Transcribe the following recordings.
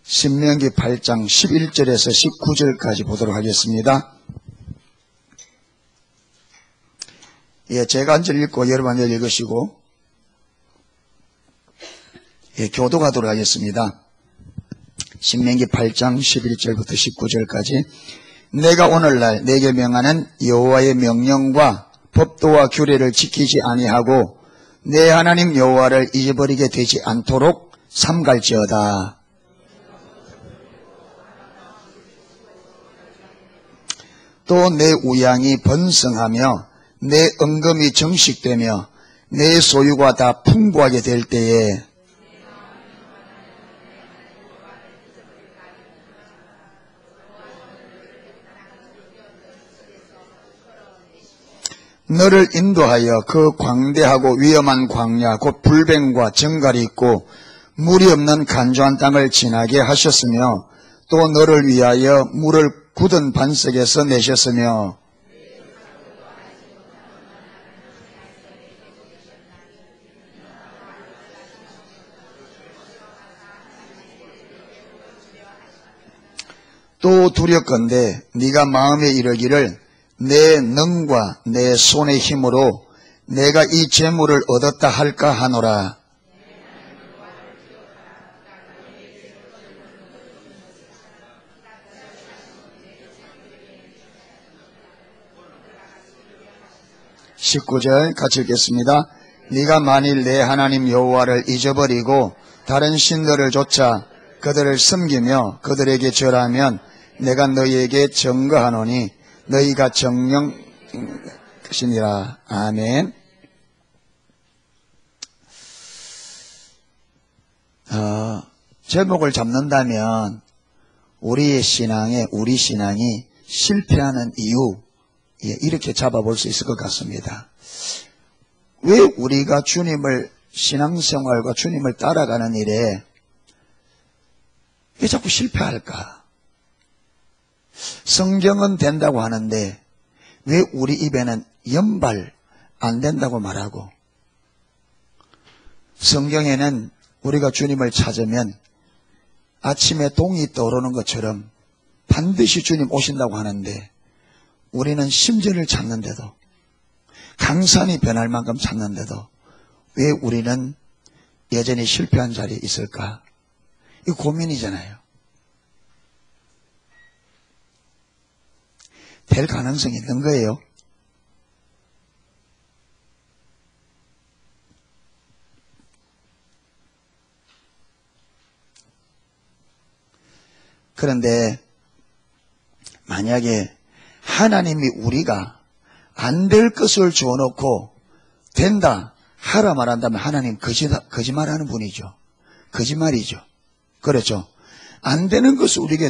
신명기 8장 11절에서 19절까지 보도록 하겠습니다. 제가 앉아 읽고 여러분 앉아 읽으시고 교도하도록 하겠습니다. 신명기 8장 11절부터 19절까지 내가 오늘날 내게 명하는 여호와의 명령과 법도와 규례를 지키지 아니하고 내 하나님 여호와를 잊어버리게 되지 않도록 삼갈지어다. 또 내 우양이 번성하며 내 은금이 정식되며 내 소유가 다 풍부하게 될 때에 너를 인도하여 그 광대하고 위험한 광야 곧 불뱀과 정갈이 있고 물이 없는 간조한 땅을 지나게 하셨으며 또 너를 위하여 물을 굳은 반석에서 내셨으며 또 두렵건대 네가 마음에 이르기를 내 능과 내 손의 힘으로 내가 이 재물을 얻었다 할까 하노라. (19절) 같이 읽겠습니다. 네가 만일 내 하나님 여호와를 잊어버리고 다른 신들을 좇아 그들을 섬기며 그들에게 절하면 내가 너희에게 증거하노니 너희가 정령 것이니라. 아멘. 제목을 잡는다면 우리 신앙이 실패하는 이유, 이렇게 잡아볼 수 있을 것 같습니다. 왜 우리가 주님을 신앙생활과 주님을 따라가는 일에 왜 자꾸 실패할까? 성경은 된다고 하는데 왜 우리 입에는 연발 안 된다고 말하고, 성경에는 우리가 주님을 찾으면 아침에 동이 떠오르는 것처럼 반드시 주님 오신다고 하는데 우리는 심전을 찾는데도, 강산이 변할 만큼 찾는데도 왜 우리는 여전히 실패한 자리에 있을까? 이 고민이잖아요. 될 가능성이 있는 거예요. 그런데 만약에 하나님이 우리가 안 될 것을 주어놓고 된다 하라 말한다면 하나님 거짓말하는 분이죠. 거짓말이죠. 그렇죠. 안 되는 것을 우리에게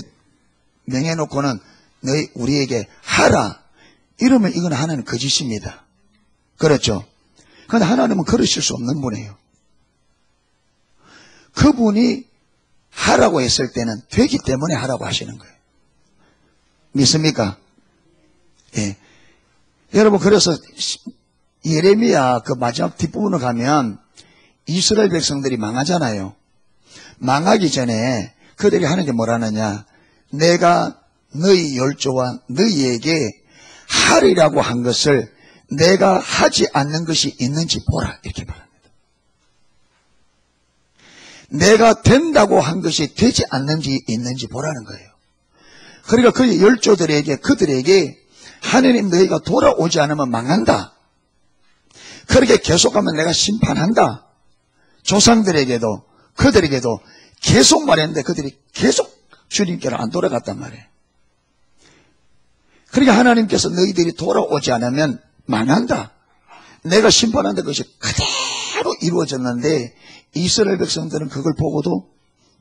명해놓고는 너희 우리에게 하라 이러면 이건 하나님 거짓입니다. 그렇죠. 그런데 하나님은 그러실 수 없는 분이에요. 그분이 하라고 했을 때는 되기 때문에 하라고 하시는 거예요. 믿습니까? 예. 여러분, 그래서 예레미야 그 마지막 뒷부분을 가면 이스라엘 백성들이 망하잖아요. 망하기 전에 그들이 하는 게 뭐라느냐? 내가 너희 열조와 너희에게 하리라고 한 것을 내가 하지 않는 것이 있는지 보라, 이렇게 말합니다. 내가 된다고 한 것이 되지 않는지 있는지 보라는 거예요. 그러니까 그 열조들에게, 그들에게 하느님 너희가 돌아오지 않으면 망한다, 그렇게 계속하면 내가 심판한다, 조상들에게도 그들에게도 계속 말했는데 그들이 계속 주님께로 안 돌아갔단 말이에요. 그러니까 하나님께서 너희들이 돌아오지 않으면 망한다, 내가 심판한다, 그것이 그대로 이루어졌는데 이스라엘 백성들은 그걸 보고도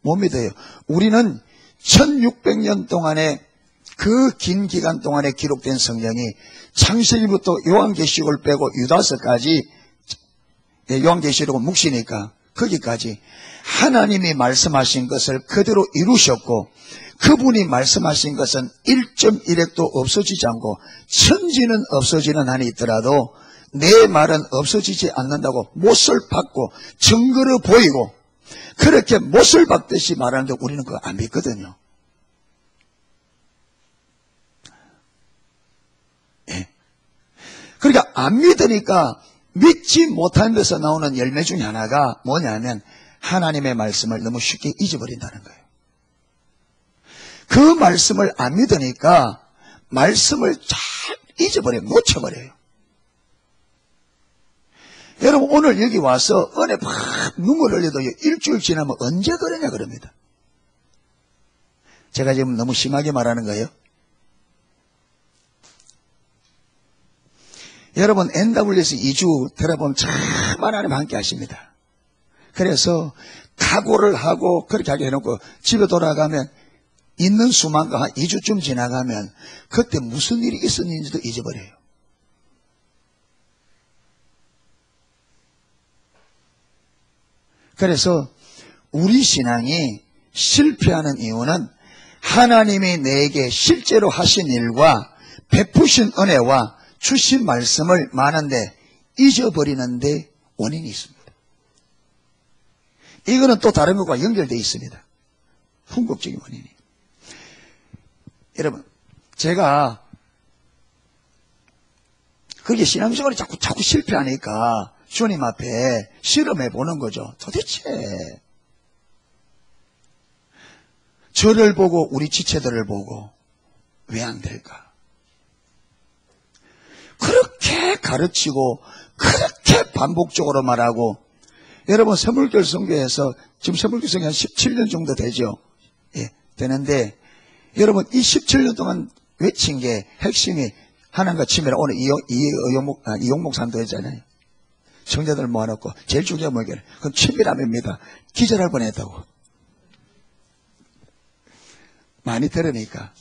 못 믿어요. 우리는 1600년 동안에 그 긴 기간 동안에 기록된 성경이 창세기부터 요한계시록을 빼고 유다서까지, 요한계시록은 묵시니까 거기까지 하나님이 말씀하신 것을 그대로 이루셨고, 그분이 말씀하신 것은 1.1핵도 없어지지 않고 천지는 없어지는 한이 있더라도 내 말은 없어지지 않는다고 못을 받고 증거로 보이고 그렇게 못을 박듯이 말하는데 우리는 그거 안 믿거든요. 예. 그러니까 안 믿으니까 믿지 못한 데서 나오는 열매 중에 하나가 뭐냐면 하나님의 말씀을 너무 쉽게 잊어버린다는 거예요. 그 말씀을 안 믿으니까 말씀을 잘 잊어버려요. 놓쳐버려요. 여러분 오늘 여기 와서 은혜 막 눈물 흘려도 일주일 지나면 언제 그러냐 그럽니다. 제가 지금 너무 심하게 말하는 거예요. 여러분 NWS 2주 들어보면 참 하나님 함께 하십니다. 그래서 각오를 하고 그렇게 하게 해놓고 집에 돌아가면 있는 수만과 한 2주쯤 지나가면 그때 무슨 일이 있었는지도 잊어버려요. 그래서 우리 신앙이 실패하는 이유는 하나님이 내게 실제로 하신 일과 베푸신 은혜와 주신 말씀을 많은데 잊어버리는데 원인이 있습니다. 이거는 또 다른 것과 연결되어 있습니다. 궁극적인 원인이. 여러분, 제가 그게 신앙적으로 자꾸 실패하니까 주님 앞에 실험해 보는 거죠. 도대체 저를 보고 우리 지체들을 보고 왜 안 될까? 그렇게 가르치고 그렇게 반복적으로 말하고 여러분 세물결 선교에서 지금 세물결 선교 한 17년 정도 되죠. 예, 되는데 여러분 이 17년 동안 외친 게 핵심이 하나님과 친밀한 오늘 이용목 산도 했잖아요. 성자들 모아놓고 제일 중요한 뭐겠어요? 그건 친밀함입니다. 기절할 뻔했다고. 많이 들으니까.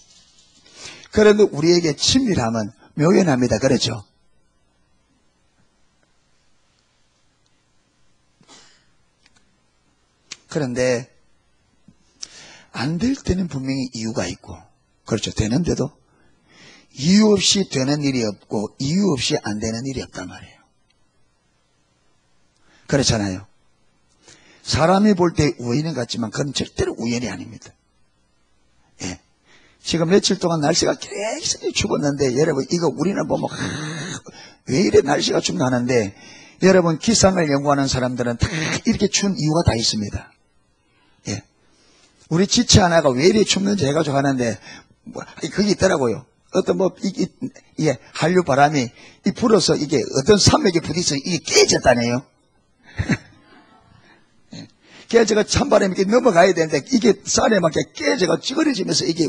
그런데 우리에게 친밀함은 묘연합니다. 그렇죠? 그런데 안 될 때는 분명히 이유가 있고 그렇죠. 되는데도 이유 없이 되는 일이 없고 이유 없이 안 되는 일이 없단 말이에요. 그렇잖아요. 사람이 볼 때 우연인 같지만 그건 절대로 우연이 아닙니다. 예. 지금 며칠 동안 날씨가 굉장히 추웠는데 여러분 이거 우리는 보면 왜 이래 날씨가 춥나 하는데 여러분 기상을 연구하는 사람들은 다 이렇게 추운 이유가 다 있습니다. 예. 우리 지체 하나가 왜 이래 춥는지 해가지고 하는데 그게 있더라고요. 어떤 이게 한류 바람이 불어서 이게 어떤 산맥에 부딪혀 이게 깨졌다네요. 그래서 제가 찬바람이 이렇게 넘어가야 되는데 이게 산에 막 깨져가 찌그러지면서 이게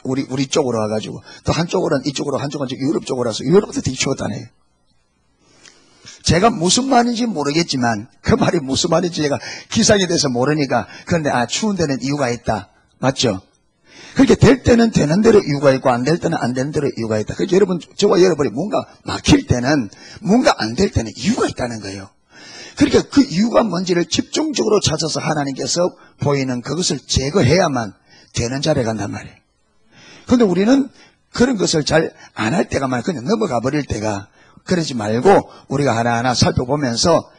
우리 쪽으로 와가지고 또 한쪽으로는 이쪽으로 한쪽은 유럽 쪽으로 와서 유럽부터 되게 추웠다네요. 제가 무슨 말인지 모르겠지만 그 말이 무슨 말인지 제가 기상에 대해서 모르니까 그런데 추운 데는 이유가 있다. 맞죠? 그렇게 될 때는 되는 대로 이유가 있고 안 될 때는 안 되는 대로 이유가 있다. 그래서 여러분, 저와 여러분이 뭔가 막힐 때는 뭔가 안 될 때는 이유가 있다는 거예요. 그러니까 그 이유가 뭔지를 집중적으로 찾아서 하나님께서 보이는 그것을 제거해야만 되는 자리에 간단 말이에요. 그런데 우리는 그런 것을 잘 안 할 때가 많아요. 그냥 넘어가 버릴 때가. 그러지 말고 우리가 하나하나 살펴보면서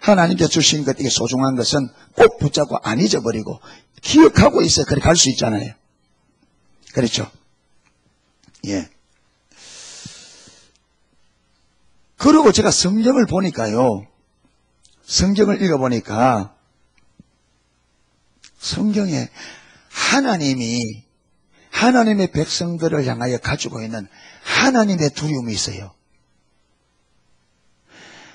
하나님께 주신 것, 이게 소중한 것은 꼭 붙잡고 안 잊어버리고 기억하고 있어야 그렇게 갈 수 있잖아요. 그렇죠? 예. 그리고 제가 성경을 보니까요. 성경을 읽어보니까 성경에 하나님이 하나님의 백성들을 향하여 가지고 있는 하나님의 두려움이 있어요.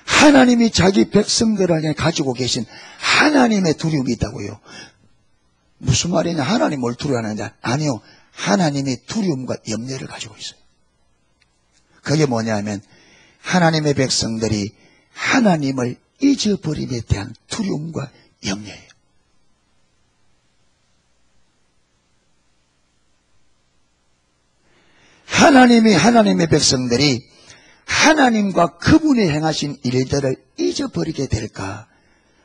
하나님이 자기 백성들을 향해 가지고 계신 하나님의 두려움이 있다고요. 무슨 말이냐? 하나님 뭘 두려워하느냐? 아니요. 하나님의 두려움과 염려를 가지고 있어요. 그게 뭐냐면 하나님의 백성들이 하나님을 잊어버림에 대한 두려움과 염려예요. 하나님의 백성들이 하나님과 그분이 행하신 일들을 잊어버리게 될까?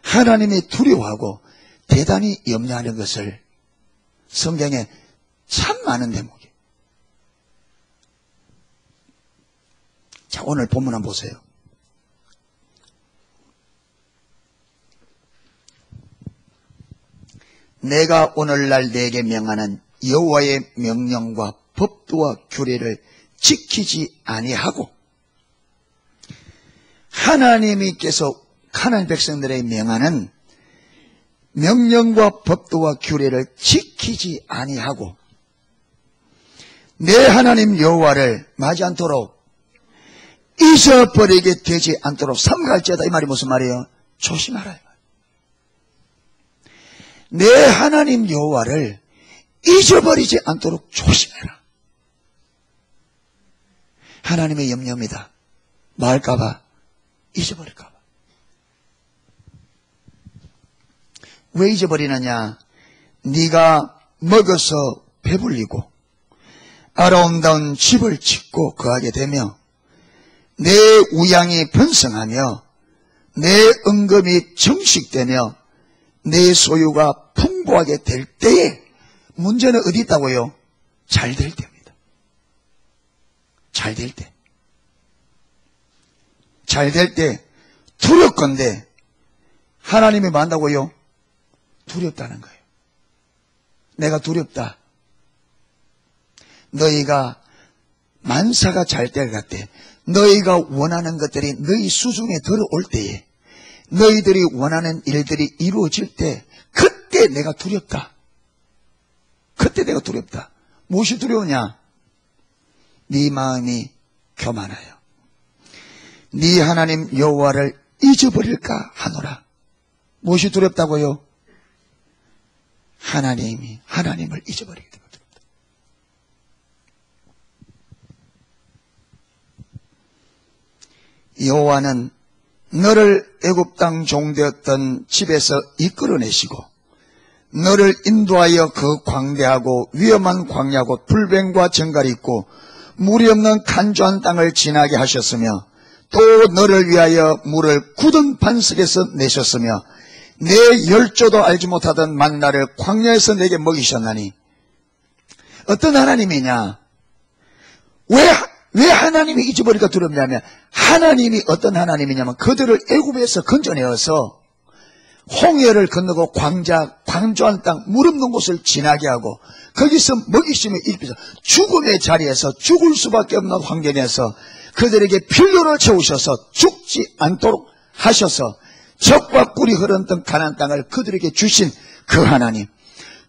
하나님이 두려워하고 대단히 염려하는 것을 성경에 참 많은 대목이에요. 자, 오늘 본문 한번 보세요. 내가 오늘날 내게 명하는 여호와의 명령과 법도와 규례를 지키지 아니하고 하나님께서 하나님 백성들의 명하는 명령과 법도와 규례를 지키지 아니하고 내 하나님 여호와를 맞지 않도록 잊어버리게 되지 않도록 삼갈지어다. 이 말이 무슨 말이에요? 조심하라. 내 하나님 여호와를 잊어버리지 않도록 조심해라. 하나님의 염려입니다. 뭐 할까봐? 잊어버릴까봐. 왜 잊어버리느냐? 네가 먹어서 배불리고 아름다운 집을 짓고 거하게 되며 내 우양이 번성하며 내 은금이 정식되며 내 소유가 풍부하게 될 때에 문제는 어디 있다고요? 잘 될 때입니다. 잘 될 때. 잘 될 때 두렵건데 하나님이 뭐 한다고요? 두렵다는 거예요. 내가 두렵다. 너희가 만사가 잘 될 것 같아. 너희가 원하는 것들이 너희 수중에 들어올 때에 너희들이 원하는 일들이 이루어질 때 그때 내가 두렵다. 그때 내가 두렵다. 무엇이 두려우냐? 네 마음이 교만하여 네 하나님 여호와를 잊어버릴까 하노라. 무엇이 두렵다고요? 하나님을 잊어버리게 되고 두렵다. 여호와는 너를 애굽 땅 종되었던 집에서 이끌어내시고 너를 인도하여 그 광대하고 위험한 광야고 불뱀과 정갈이 있고 물이 없는 간조한 땅을 지나게 하셨으며 또 너를 위하여 물을 굳은 반석에서 내셨으며 내 열조도 알지 못하던 만나를 광야에서 내게 먹이셨나니. 어떤 하나님이냐? 왜 하나님이 잊어버릴까 두렵냐면 하나님이 어떤 하나님이냐면 그들을 애굽에서 건져내어서 홍해를 건너고 광조한 땅 물 없는 곳을 지나게 하고 거기서 먹이심에 일비서 죽음의 자리에서 죽을 수밖에 없는 환경에서 그들에게 필요를 채우셔서 죽지 않도록 하셔서 젖과 꿀이 흐르는 가나안 땅을 그들에게 주신 그 하나님,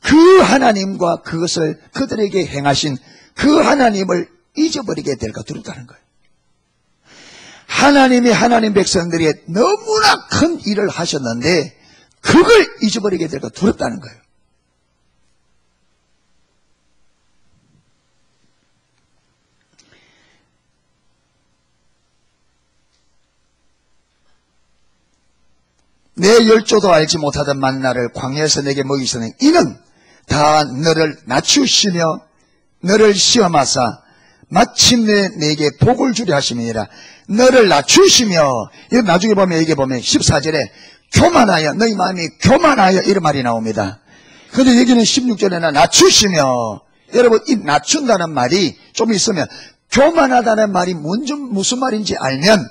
그 하나님과 그것을 그들에게 행하신 그 하나님을 잊어버리게 될까 두렵다는 거예요. 하나님이 하나님 백성들이 너무나 큰 일을 하셨는데 그걸 잊어버리게 될까 두렵다는 거예요. 내 열조도 알지 못하던 만나를 광야에서 내게 먹이시는 이는 다 너를 낮추시며 너를 시험하사 마침내 내게 복을 주려 하심이니라. 너를 낮추시며, 나중에 보면 여기 보면 14절에 교만하여, 너희 마음이 교만하여 이런 말이 나옵니다. 그런데 여기는 16절에는 낮추시며, 여러분 이 낮춘다는 말이 좀 있으면 교만하다는 말이 무슨 말인지 알면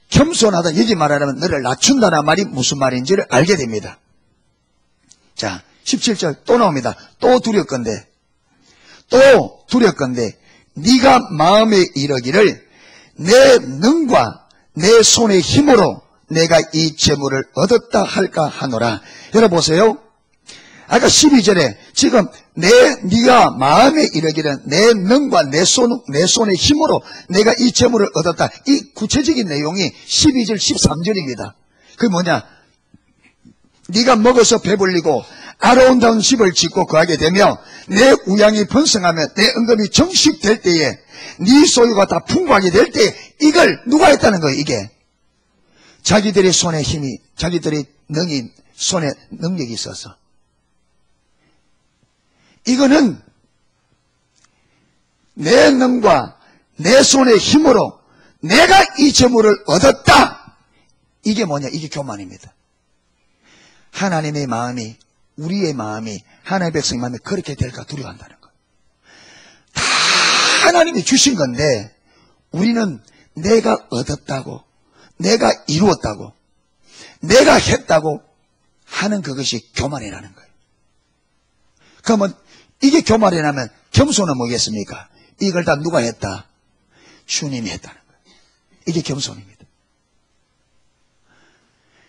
겸손하다 여기 말하면 너를 낮춘다는 말이 무슨 말인지를 알게 됩니다. 자 17절 또 나옵니다. 또 두렵건대 네가 마음에 이르기를 내 능과 내 손의 힘으로 내가 이 재물을 얻었다 할까 하노라. 여러분 보세요. 아까 12절에 지금 네가 마음에 이르기를 내 능과 내 손의 힘으로 내가 이 재물을 얻었다. 이 구체적인 내용이 12절 13절입니다. 그게 뭐냐? 네가 먹어서 배불리고 아름다운 집을 짓고 거하게 되며 내 우양이 번성하며 내 은금이 정식될 때에 네 소유가 다 풍부하게 될 때에 이걸 누가 했다는 거예요. 이게 자기들의 손에 힘이 자기들의 손에 능력이 있어서 이거는 내 능과 내 손의 힘으로 내가 이 재물을 얻었다. 이게 뭐냐? 이게 교만입니다. 하나님의 마음이 우리의 마음이 하나님의 백성의 마음이 그렇게 될까 두려워한다는 거예요. 다 하나님이 주신 건데 우리는 내가 얻었다고 내가 이루었다고 내가 했다고 하는 그것이 교만이라는 거예요. 그러면 이게 교만이라면 겸손은 뭐겠습니까? 이걸 다 누가 했다? 주님이 했다는 거예요. 이게 겸손입니다.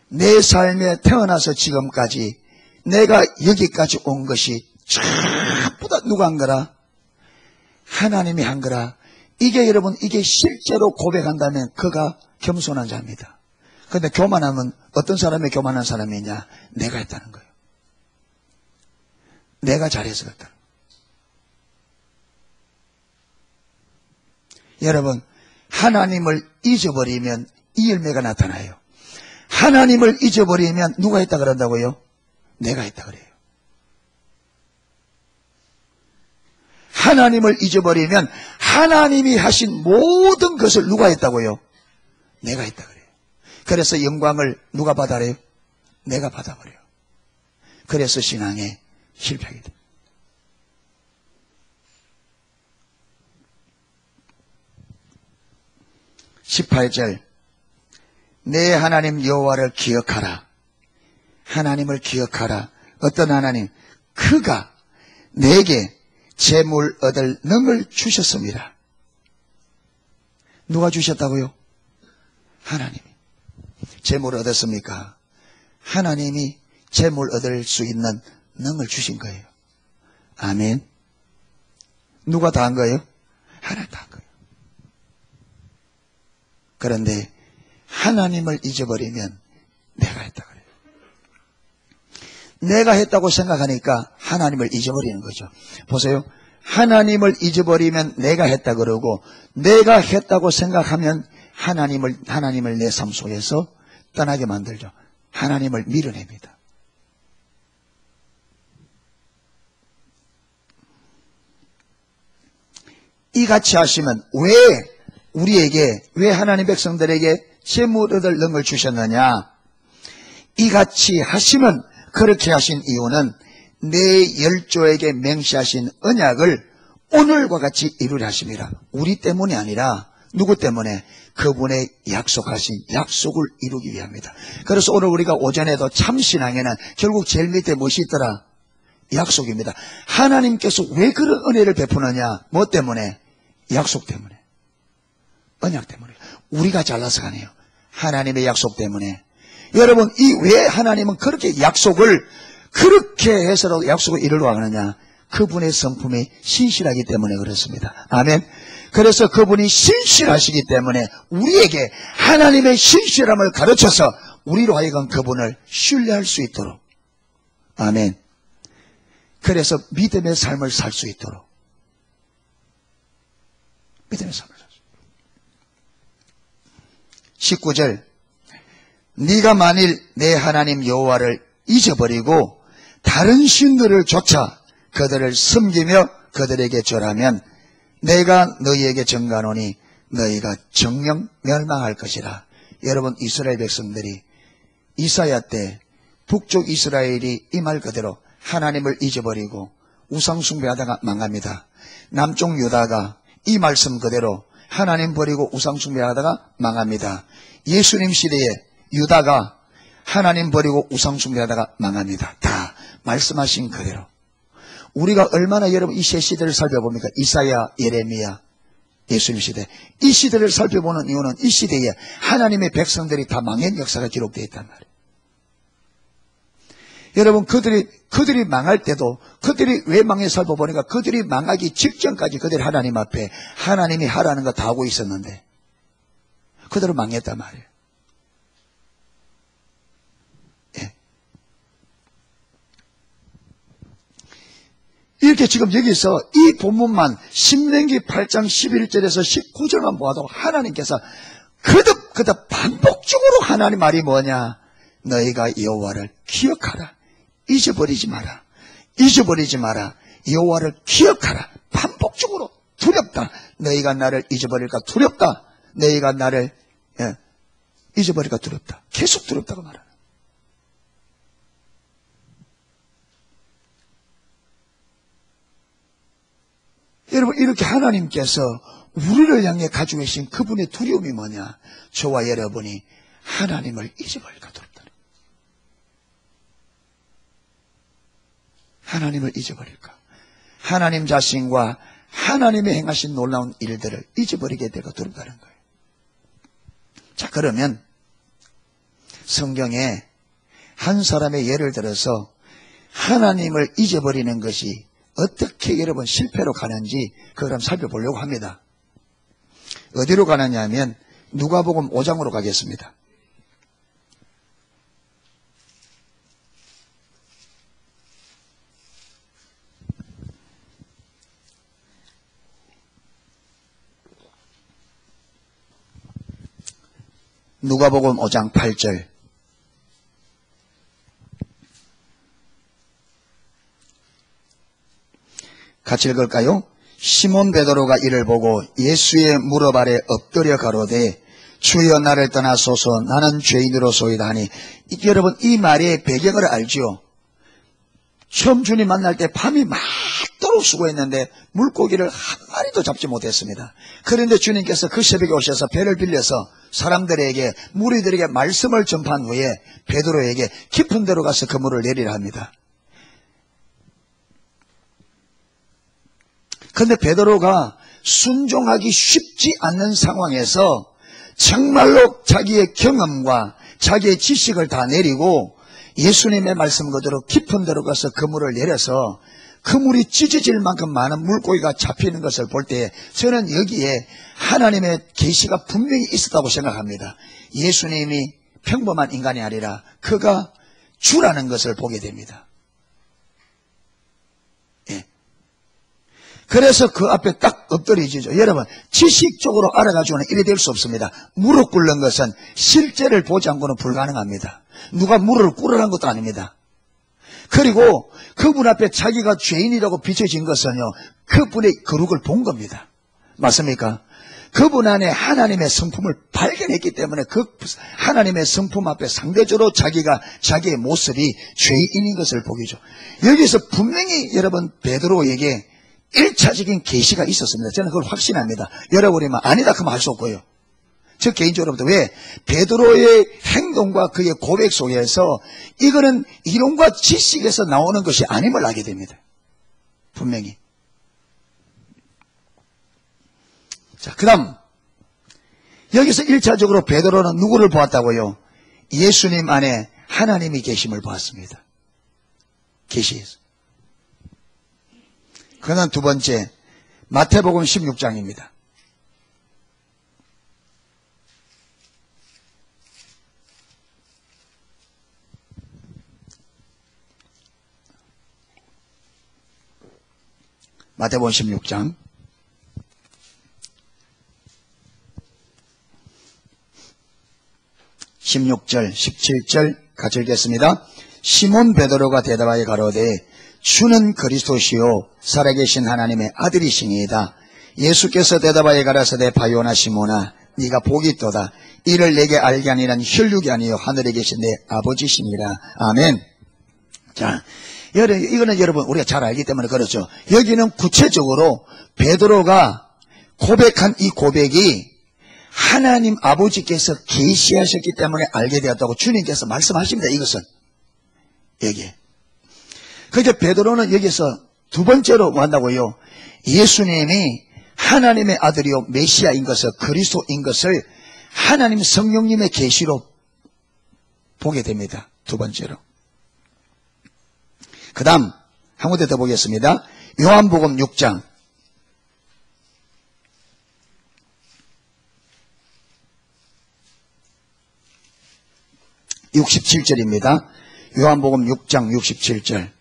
내 삶에 태어나서 지금까지 내가 여기까지 온 것이 전부 다 누가 한 거라? 하나님이 한 거라. 이게 여러분, 이게 실제로 고백한다면 그가 겸손한 자입니다. 그런데 교만하면 어떤 사람이 교만한 사람이냐? 내가 했다는 거예요. 내가 잘해서 그랬다는 거예요. 여러분, 하나님을 잊어버리면 이 열매가 나타나요. 하나님을 잊어버리면 누가 했다 그런다고요? 내가 했다 그래요. 하나님을 잊어버리면 하나님이 하신 모든 것을 누가 했다고요? 내가 했다 그래요. 그래서 영광을 누가 받아래요? 내가 받아버려요. 그래서 신앙에 실패하게 돼요. 18절 내 하나님 여호와를 기억하라. 하나님을 기억하라. 어떤 하나님? 그가 내게 재물 얻을 능을 주셨습니다. 누가 주셨다고요? 하나님이. 재물을 얻었습니까? 하나님이 재물 얻을 수 있는 능을 주신 거예요. 아멘. 누가 다 한 거예요? 하나님 다 한 거예요. 그런데 하나님을 잊어버리면 내가 했다 그래요. 내가 했다고 생각하니까 하나님을 잊어버리는 거죠. 보세요. 하나님을 잊어버리면 내가 했다 그러고 내가 했다고 생각하면 하나님을 내 삶 속에서 떠나게 만들죠. 하나님을 밀어냅니다. 이같이 하시면 왜 하나님 백성들에게 재물 얻을 능을 주셨느냐? 이같이 하시면 그렇게 하신 이유는 내 열조에게 맹세하신 언약을 오늘과 같이 이루려 하심이라. 우리 때문이 아니라 누구 때문에? 그분의 약속하신 약속을 이루기 위함이다. 그래서 오늘 우리가 오전에도 참신앙에는 결국 제일 밑에 무엇이 있더라? 약속입니다. 하나님께서 왜 그런 은혜를 베푸느냐? 뭐 때문에? 약속 때문에. 언약 때문에. 우리가 잘나서 아니에요. 하나님의 약속 때문에. 여러분, 왜 하나님은 그렇게 약속을 그렇게 해서라도 약속을 이루려고 하느냐? 그분의 성품이 신실하기 때문에 그렇습니다. 아멘. 그래서 그분이 신실하시기 때문에 우리에게 하나님의 신실함을 가르쳐서 우리로 하여금 그분을 신뢰할 수 있도록. 아멘. 그래서 믿음의 삶을 살 수 있도록. 믿음의 삶을 살 수 있도록. 19절 네가 만일 내 하나님 여호와를 잊어버리고 다른 신들을 좇아 그들을 섬기며 그들에게 절하면 내가 너희에게 정하노니 너희가 정령 멸망할 것이라. 여러분, 이스라엘 백성들이 이사야 때 북쪽 이스라엘이 이 말 그대로 하나님을 잊어버리고 우상 숭배하다가 망합니다. 남쪽 유다가 이 말씀 그대로 하나님 버리고 우상 숭배하다가 망합니다. 예수님 시대에 유다가 하나님 버리고 우상 숭배하다가 망합니다. 다 말씀하신 그대로. 우리가 얼마나 여러분 이 세 시대를 살펴봅니까? 이사야, 예레미야, 예수님 시대. 이 시대를 살펴보는 이유는 이 시대에 하나님의 백성들이 다 망한 역사가 기록되어 있단 말이에요. 여러분, 그들이 망할 때도 그들이 왜 망해 살펴보니까 그들이 망하기 직전까지 그들이 하나님 앞에 하나님이 하라는 거 다 하고 있었는데 그대로 망했단 말이에요. 예. 이렇게 지금 여기서 이 본문만 신명기 8장 11절에서 19절만 보아도 하나님께서 거듭 반복적으로 하나님 말이 뭐냐? 너희가 여호와를 기억하라. 잊어버리지 마라. 잊어버리지 마라. 여호와를 기억하라. 반복적으로 두렵다. 너희가 나를 잊어버릴까 두렵다. 너희가 나를 잊어버릴까 두렵다. 계속 두렵다고 말하는. 여러분, 이렇게 하나님께서 우리를 향해 가지고 계신 그분의 두려움이 뭐냐? 저와 여러분이 하나님을 잊어버릴까 두렵다. 하나님을 잊어버릴까? 하나님 자신과 하나님이 행하신 놀라운 일들을 잊어버리게 되고 두렵다는 거예요. 자, 그러면 성경에 한 사람의 예를 들어서 하나님을 잊어버리는 것이 어떻게 여러분 실패로 가는지 그걸 한번 살펴보려고 합니다. 어디로 가느냐 하면 누가복음 5장으로 가겠습니다. 누가복음 5장 8절. 같이 읽을까요? 시몬 베드로가 이를 보고 예수의 무릎 아래 엎드려 가로되 주여 나를 떠나소서 나는 죄인으로소이다 하니, 여러분 이 말의 배경을 알죠? 처음 주님 만날 때 밤이 맞도록 수고했는데 물고기를 한 마리도 잡지 못했습니다. 그런데 주님께서 그 새벽에 오셔서 배를 빌려서 사람들에게, 무리들에게 말씀을 전파한 후에 베드로에게 깊은 데로 가서 그물을 내리라 합니다. 그런데 베드로가 순종하기 쉽지 않는 상황에서 정말로 자기의 경험과 자기의 지식을 다 내리고 예수님의 말씀 그대로 깊은 데로 가서 그물을 내려서 그물이 찢어질 만큼 많은 물고기가 잡히는 것을 볼 때 저는 여기에 하나님의 계시가 분명히 있었다고 생각합니다. 예수님이 평범한 인간이 아니라 그가 주라는 것을 보게 됩니다. 예. 그래서 그 앞에 딱 엎드려지죠. 여러분 지식적으로 알아가지고는 이래 될 수 없습니다. 무릎 꿇는 것은 실제를 보지 않고는 불가능합니다. 누가 무릎을 꿇으라는 것도 아닙니다. 그리고 그분 앞에 자기가 죄인이라고 비춰진 것은요, 그분의 거룩을 본 겁니다. 맞습니까? 그분 안에 하나님의 성품을 발견했기 때문에 그 하나님의 성품 앞에 상대적으로 자기의 모습이 죄인인 것을 보기죠. 여기서 분명히 여러분 베드로에게 1차적인 계시가 있었습니다. 저는 그걸 확신합니다. 여러분이 아니다 그러면 할 수 없고요. 저 개인적으로부터 왜 베드로의 행동과 그의 고백 속에서 이거는 이론과 지식에서 나오는 것이 아님을 알게 됩니다. 분명히. 자, 그 다음 여기서 1차적으로 베드로는 누구를 보았다고요? 예수님 안에 하나님이 계심을 보았습니다. 계시에서. 그 다음 두 번째 마태복음 16장입니다. 마태복음 16장 16절 17절 같이 읽겠습니다. 시몬 베드로가 대답하여 가로되 주는 그리스도시요 살아계신 하나님의 아들이시니이다. 예수께서 대답하여 가라사대 바요나 시몬아 네가 복이 있도다. 이를 내게 알게 하니는 혈육이 아니요 하늘에 계신 내 아버지시니라. 아멘. 자, 이거는 여러분 우리가 잘 알기 때문에 그렇죠. 여기는 구체적으로 베드로가 고백한 이 고백이 하나님 아버지께서 계시하셨기 때문에 알게 되었다고 주님께서 말씀하십니다. 이것은 여기에. 그래서 베드로는 여기서 두 번째로 뭐 한다고요? 예수님이 하나님의 아들이요 메시아인 것을, 그리스도인 것을 하나님 성령님의 계시로 보게 됩니다. 두 번째로. 그 다음 한 군데 더 보겠습니다. 요한복음 6장 67절입니다. 요한복음 6장 67절.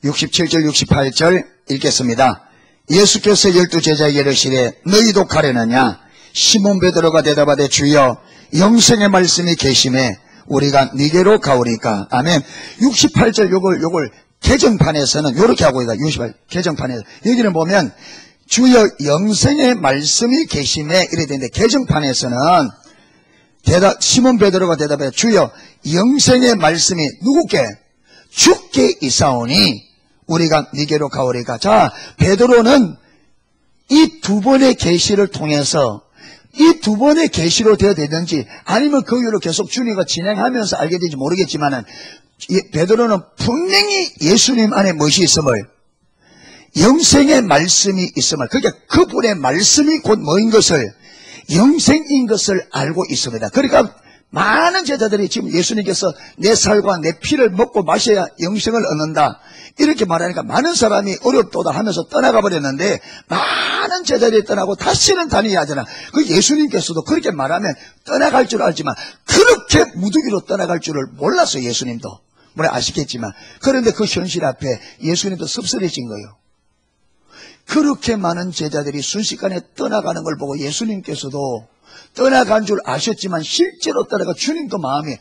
(67절) 68절 읽겠습니다. 예수께서 12제자에게 이르시되 너희도 가려느냐? 시몬 베드로가 대답하되 주여 영생의 말씀이 계심에 우리가 네게로 가오리까. 아멘. 68절 요걸 개정판에서는 요렇게 하고 있다. 68 개정판에서 여기는 보면 주여 영생의 말씀이 계심에 이래 되는데 개정판에서는 시몬 베드로가 대답해 주여 영생의 말씀이 누구께? 주께 있사오니 우리가 네게로 가오리까. 자, 베드로는 이 두 번의 계시를 통해서 이 두 번의 계시로 되어야 되는지 아니면 그 이후로 계속 주님과 진행하면서 알게 되는지 모르겠지만은 베드로는 분명히 예수님 안에 무엇이 있음을, 영생의 말씀이 있음을, 그러니까 그분의 말씀이 곧 뭐인 것을, 영생인 것을 알고 있습니다. 그러니까 많은 제자들이 지금 예수님께서 내 살과 내 피를 먹고 마셔야 영생을 얻는다 이렇게 말하니까 많은 사람이 어렵도다 하면서 떠나가 버렸는데, 많은 제자들이 떠나고 다시는 다니야 하잖아. 그 예수님께서도 그렇게 말하면 떠나갈 줄 알지만 그렇게 무더기로 떠나갈 줄을 몰랐어요. 예수님도 물론 아시겠지만. 그런데 그 현실 앞에 예수님도 씁쓸해진 거예요. 그렇게 많은 제자들이 순식간에 떠나가는 걸 보고 예수님께서도 떠나간 줄 아셨지만 실제로 떠나가 주님도 마음이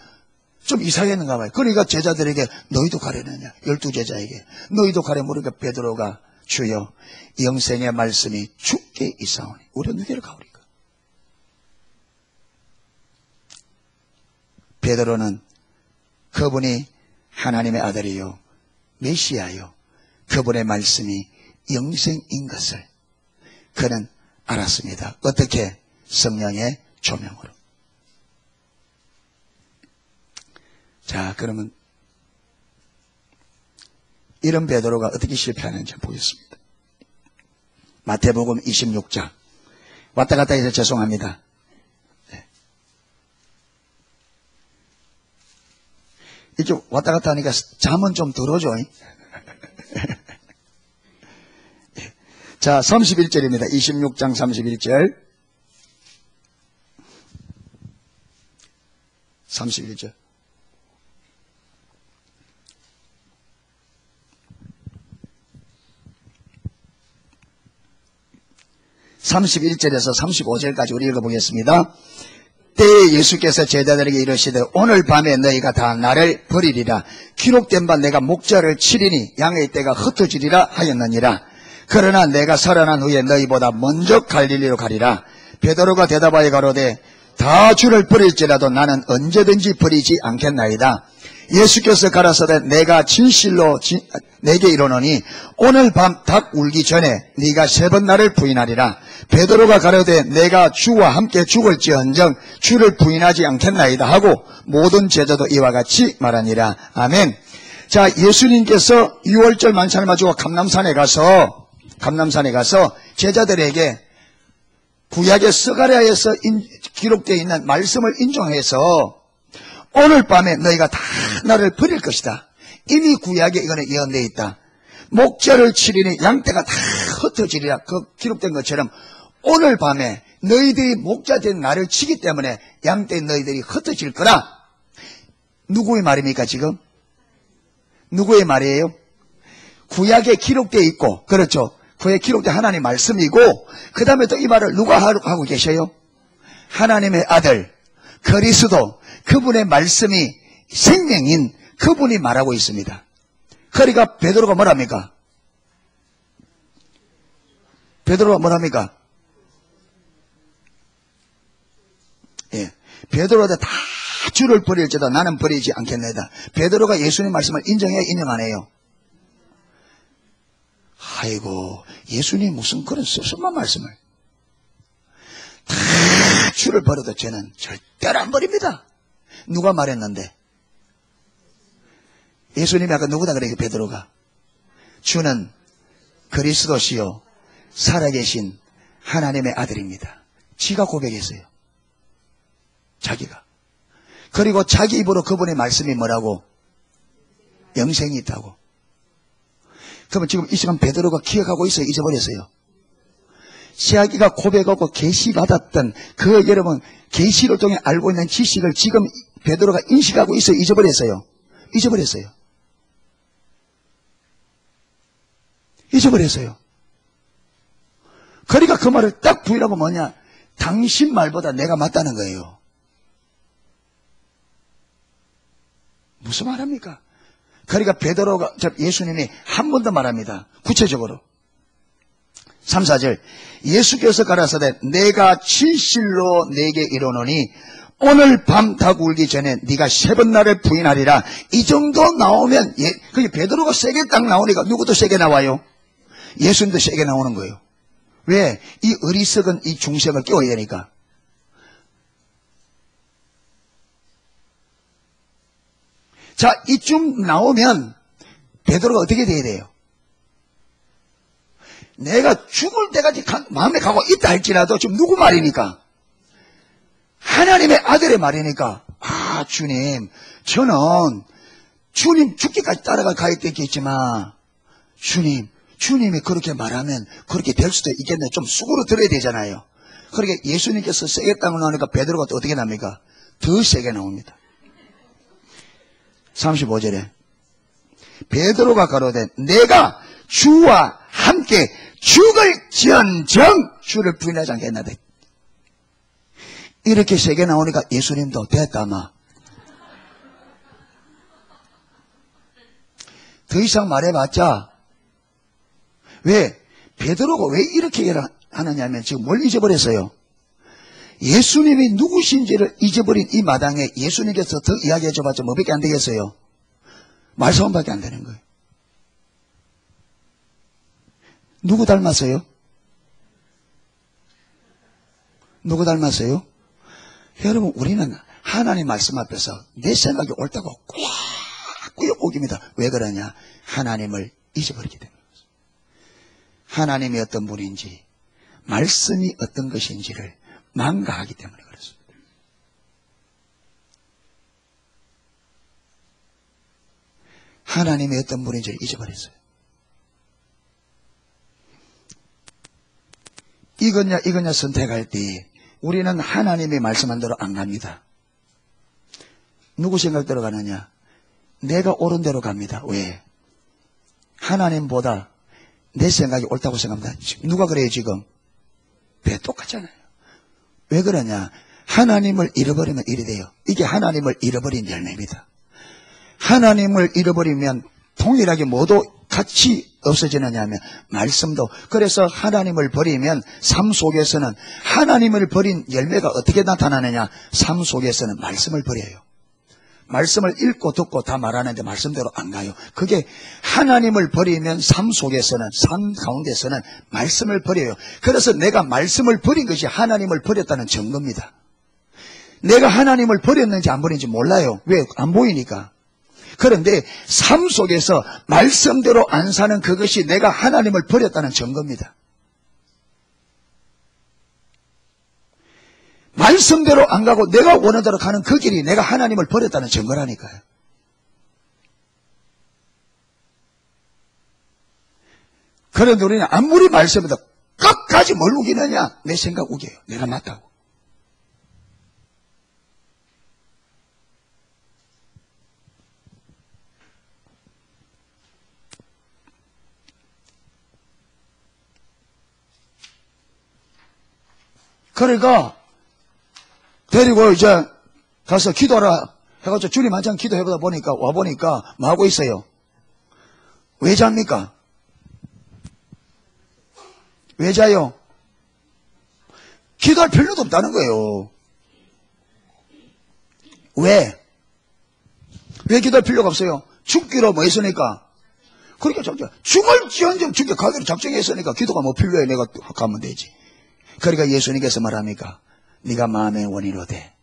좀 이상했는가 봐요. 그러니까 제자들에게 너희도 가려느냐, 12제자에게 너희도 가려 물으니까 베드로가 주여 영생의 말씀이 주께 있사오니 우리가 누구를 가오리까. 베드로는 그분이 하나님의 아들이요 메시아요 그분의 말씀이 영생인 것을 그는 알았습니다. 어떻게? 성령의 조명으로. 자, 그러면 이런 베드로가 어떻게 실패하는지 보겠습니다. 마태복음 26장. 왔다 갔다 해서 죄송합니다. 네. 이쪽 왔다 갔다 하니까 잠은 좀 덜 오죠. 자, 31절입니다. 26장 31절. 31절. (31절에서) (35절까지) 우리 읽어보겠습니다. 때에 예수께서 제자들에게 이르시되 오늘 밤에 너희가 다 나를 버리리라. 기록된 바 내가 목자를 치리니 양의 떼가 흩어지리라 하였느니라. 그러나 내가 살아난 후에 너희보다 먼저 갈릴리로 가리라. 베드로가 대답하여 가로되 다 주를 버릴지라도 나는 언제든지 버리지 않겠나이다. 예수께서 가라사대 내가 진실로 내게 이르노니 오늘 밤 닭 울기 전에 네가 3번 나를 부인하리라. 베드로가 가로되 내가 주와 함께 죽을지언정 주를 부인하지 않겠나이다 하고 모든 제자도 이와 같이 말하니라. 아멘. 자, 예수님께서 6월절 만찬을 마치고 감람산에 가서 제자들에게 구약의 스가랴에서 기록되어 있는 말씀을 인용해서 오늘 밤에 너희가 다 나를 버릴 것이다. 이미 구약에 이거는 예언되어 있다. 목자를 치리니 양떼가 다 흩어지리라. 그 기록된 것처럼 오늘 밤에 너희들이 목자된 나를 치기 때문에 양떼 너희들이 흩어질 거라. 누구의 말입니까 지금? 누구의 말이에요? 구약에 기록되어 있고, 그렇죠. 구약에 기록된 하나님의 말씀이고, 그 다음에 또 이 말을 누가 하고 계셔요? 하나님의 아들 그리스도, 그분의 말씀이 생명인 그분이 말하고 있습니다. 그러니까 베드로가 뭐랍니까? 베드로가 뭐랍니까? 예, 베드로가 다 주를 버릴지도 나는 버리지 않겠나이다. 베드로가 예수님 말씀을 인정해요, 인정 안 해요? 아이고, 예수님 무슨 그런 섭섭한 말씀을. 다 주를 버려도 저는 절대로 안 버립니다. 누가 말했는데? 예수님이 아까 누구다 그래요, 베드로가? 주는 그리스도시요 살아계신 하나님의 아들입니다. 지가 고백했어요. 자기가. 그리고 자기 입으로 그분의 말씀이 뭐라고? 영생이 있다고. 그러면 지금 이 시간 베드로가 기억하고 있어요? 잊어버렸어요? 자기가 고백하고 계시받았던 그 여러분 계시를 통해 알고 있는 지식을 지금 베드로가 인식하고 있어요? 잊어버렸어요? 잊어버렸어요. 잊어버렸어요. 그러니까 그 말을 딱 부인하고 뭐냐? 당신 말보다 내가 맞다는 거예요. 무슨 말합니까? 그러니까 베드로가, 예수님이 한 번 더 말합니다. 구체적으로. 3, 4절. 예수께서 가라사대 내가 진실로 내게 이르노니 오늘 밤 닭 울기 전에 네가 3번 나를 부인하리라. 이 정도 나오면 그게 베드로가 세게 딱 나오니까 누구도 세게 나와요? 예수님도 세게 나오는 거예요. 왜? 이 어리석은 이 중생을 깨워야 되니까. 자, 이쯤 나오면 베드로가 어떻게 돼야 돼요? 내가 죽을 때까지 마음에 가고 있다 할지라도 지금 누구 말이니까? 하나님의 아들의 말이니까, 아, 주님, 저는 주님 죽기까지 따라갈 가입도 있겠지만, 주님이 그렇게 말하면 그렇게 될 수도 있겠네. 좀 수고로 들어야 되잖아요. 그러니까 예수님께서 세게 땅을 나오니까 베드로가 또 어떻게 납니까? 더 세게 나옵니다. 35절에 베드로가 가로되 내가 주와 함께 죽을지언정 주를 부인하지 않겠나다. 이렇게 세게 나오니까 예수님도 됐다 마. 더 이상 말해봤자 왜? 베드로가 왜 이렇게 하느냐면 지금 뭘 잊어버렸어요? 예수님이 누구신지를 잊어버린 이 마당에 예수님께서 더 이야기해줘봤자 뭐밖에 안 되겠어요? 말씀밖에 안 되는 거예요. 누구 닮았어요? 누구 닮았어요? 여러분, 우리는 하나님 말씀 앞에서 내 생각이 옳다고 꽉 꾸역꾸깁니다. 왜 그러냐? 하나님을 잊어버리기 때문에. 하나님이 어떤 분인지, 말씀이 어떤 것인지를 망가하기 때문에 그렇습니다. 하나님이 어떤 분인지를 잊어버렸어요. 이거냐 선택할 때 우리는 하나님의 말씀한 대로 안 갑니다. 누구 생각대로 가느냐? 내가 옳은 대로 갑니다. 왜? 하나님보다 내 생각이 옳다고 생각합니다. 누가 그래요 지금? 왜 똑같잖아요. 왜 그러냐? 하나님을 잃어버리면 이래 돼요. 이게 하나님을 잃어버린 열매입니다. 하나님을 잃어버리면 동일하게 모두 같이 없어지느냐 하면 말씀도. 그래서 하나님을 버리면 삶 속에서는 하나님을 버린 열매가 어떻게 나타나느냐? 삶 속에서는 말씀을 버려요. 말씀을 읽고 듣고 다 말하는데 말씀대로 안 가요. 그게 하나님을 버리면 삶 속에서는, 삶 가운데서는 말씀을 버려요. 그래서 내가 말씀을 버린 것이 하나님을 버렸다는 증거입니다. 내가 하나님을 버렸는지 안 버렸는지 몰라요. 왜? 안 보이니까. 그런데 삶 속에서 말씀대로 안 사는 그것이 내가 하나님을 버렸다는 증거입니다. 말씀대로 안 가고 내가 원하는 대로 가는 그 길이 내가 하나님을 버렸다는 증거라니까요. 그런데 우리는 아무리 말씀해도 끝까지 뭘 우기느냐? 내 생각 우겨요. 내가 맞다고. 그러니까 데리고 이제 가서 기도하라 해가지고 주님 한참 기도해보다 보니까 와보니까 뭐 하고 있어요? 왜 잡니까? 왜 자요? 기도할 필요도 없다는 거예요. 왜? 왜 기도할 필요가 없어요? 죽기로 뭐 했으니까. 그러니까 죽을지언정 죽게 가기로 작정했으니까 기도가 뭐 필요해. 내가 가면 되지. 그러니까 예수님께서 말합니까? 네가 마음의 원이로되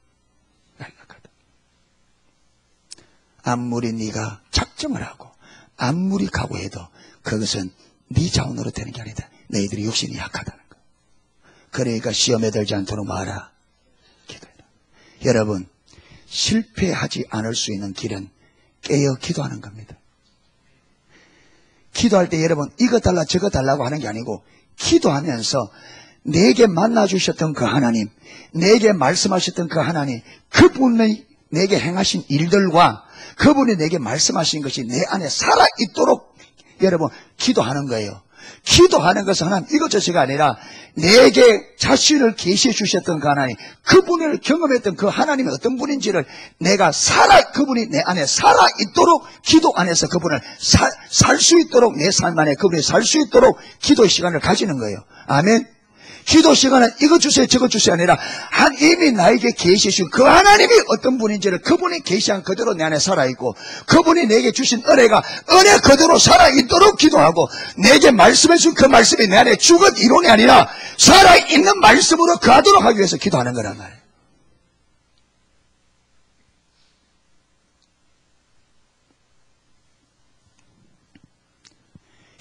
아무리 네가 작정을 하고 아무리 각오해도 그것은 네 자원으로 되는 게 아니다. 너희들이 육신이 약하다는 거. 그러니까 시험에 들지 않도록 말하라. 기도해라. 여러분, 실패하지 않을 수 있는 길은 깨어 기도하는 겁니다. 기도할 때 여러분 이거 달라 저거 달라고 하는 게 아니고 기도하면서 내게 만나주셨던 그 하나님, 내게 말씀하셨던 그 하나님, 그분이 내게 행하신 일들과 그분이 내게 말씀하신 것이 내 안에 살아있도록 여러분 기도하는 거예요. 기도하는 것은 하나님 이것저것이 아니라 내게 자신을 계시해 주셨던 그 하나님, 그분을 경험했던 그 하나님이 어떤 분인지를 내가 그분이 내 안에 살아있도록 기도 안에서 그분을 살 수 있도록 내 삶 안에 그분이 살 수 있도록 기도의 시간을 가지는 거예요. 아멘. 기도 시간은 이거 주세요 저거 주세요 아니라 이미 나에게 계시해 주신 그 하나님이 어떤 분인지를 그분이 계시한 그대로 내 안에 살아있고 그분이 내게 주신 은혜가 은혜 그대로 살아있도록 기도하고 내게 말씀해 준 그 말씀이 내 안에 죽은 이론이 아니라 살아있는 말씀으로 가도록 하기 위해서 기도하는 거란 말이에요.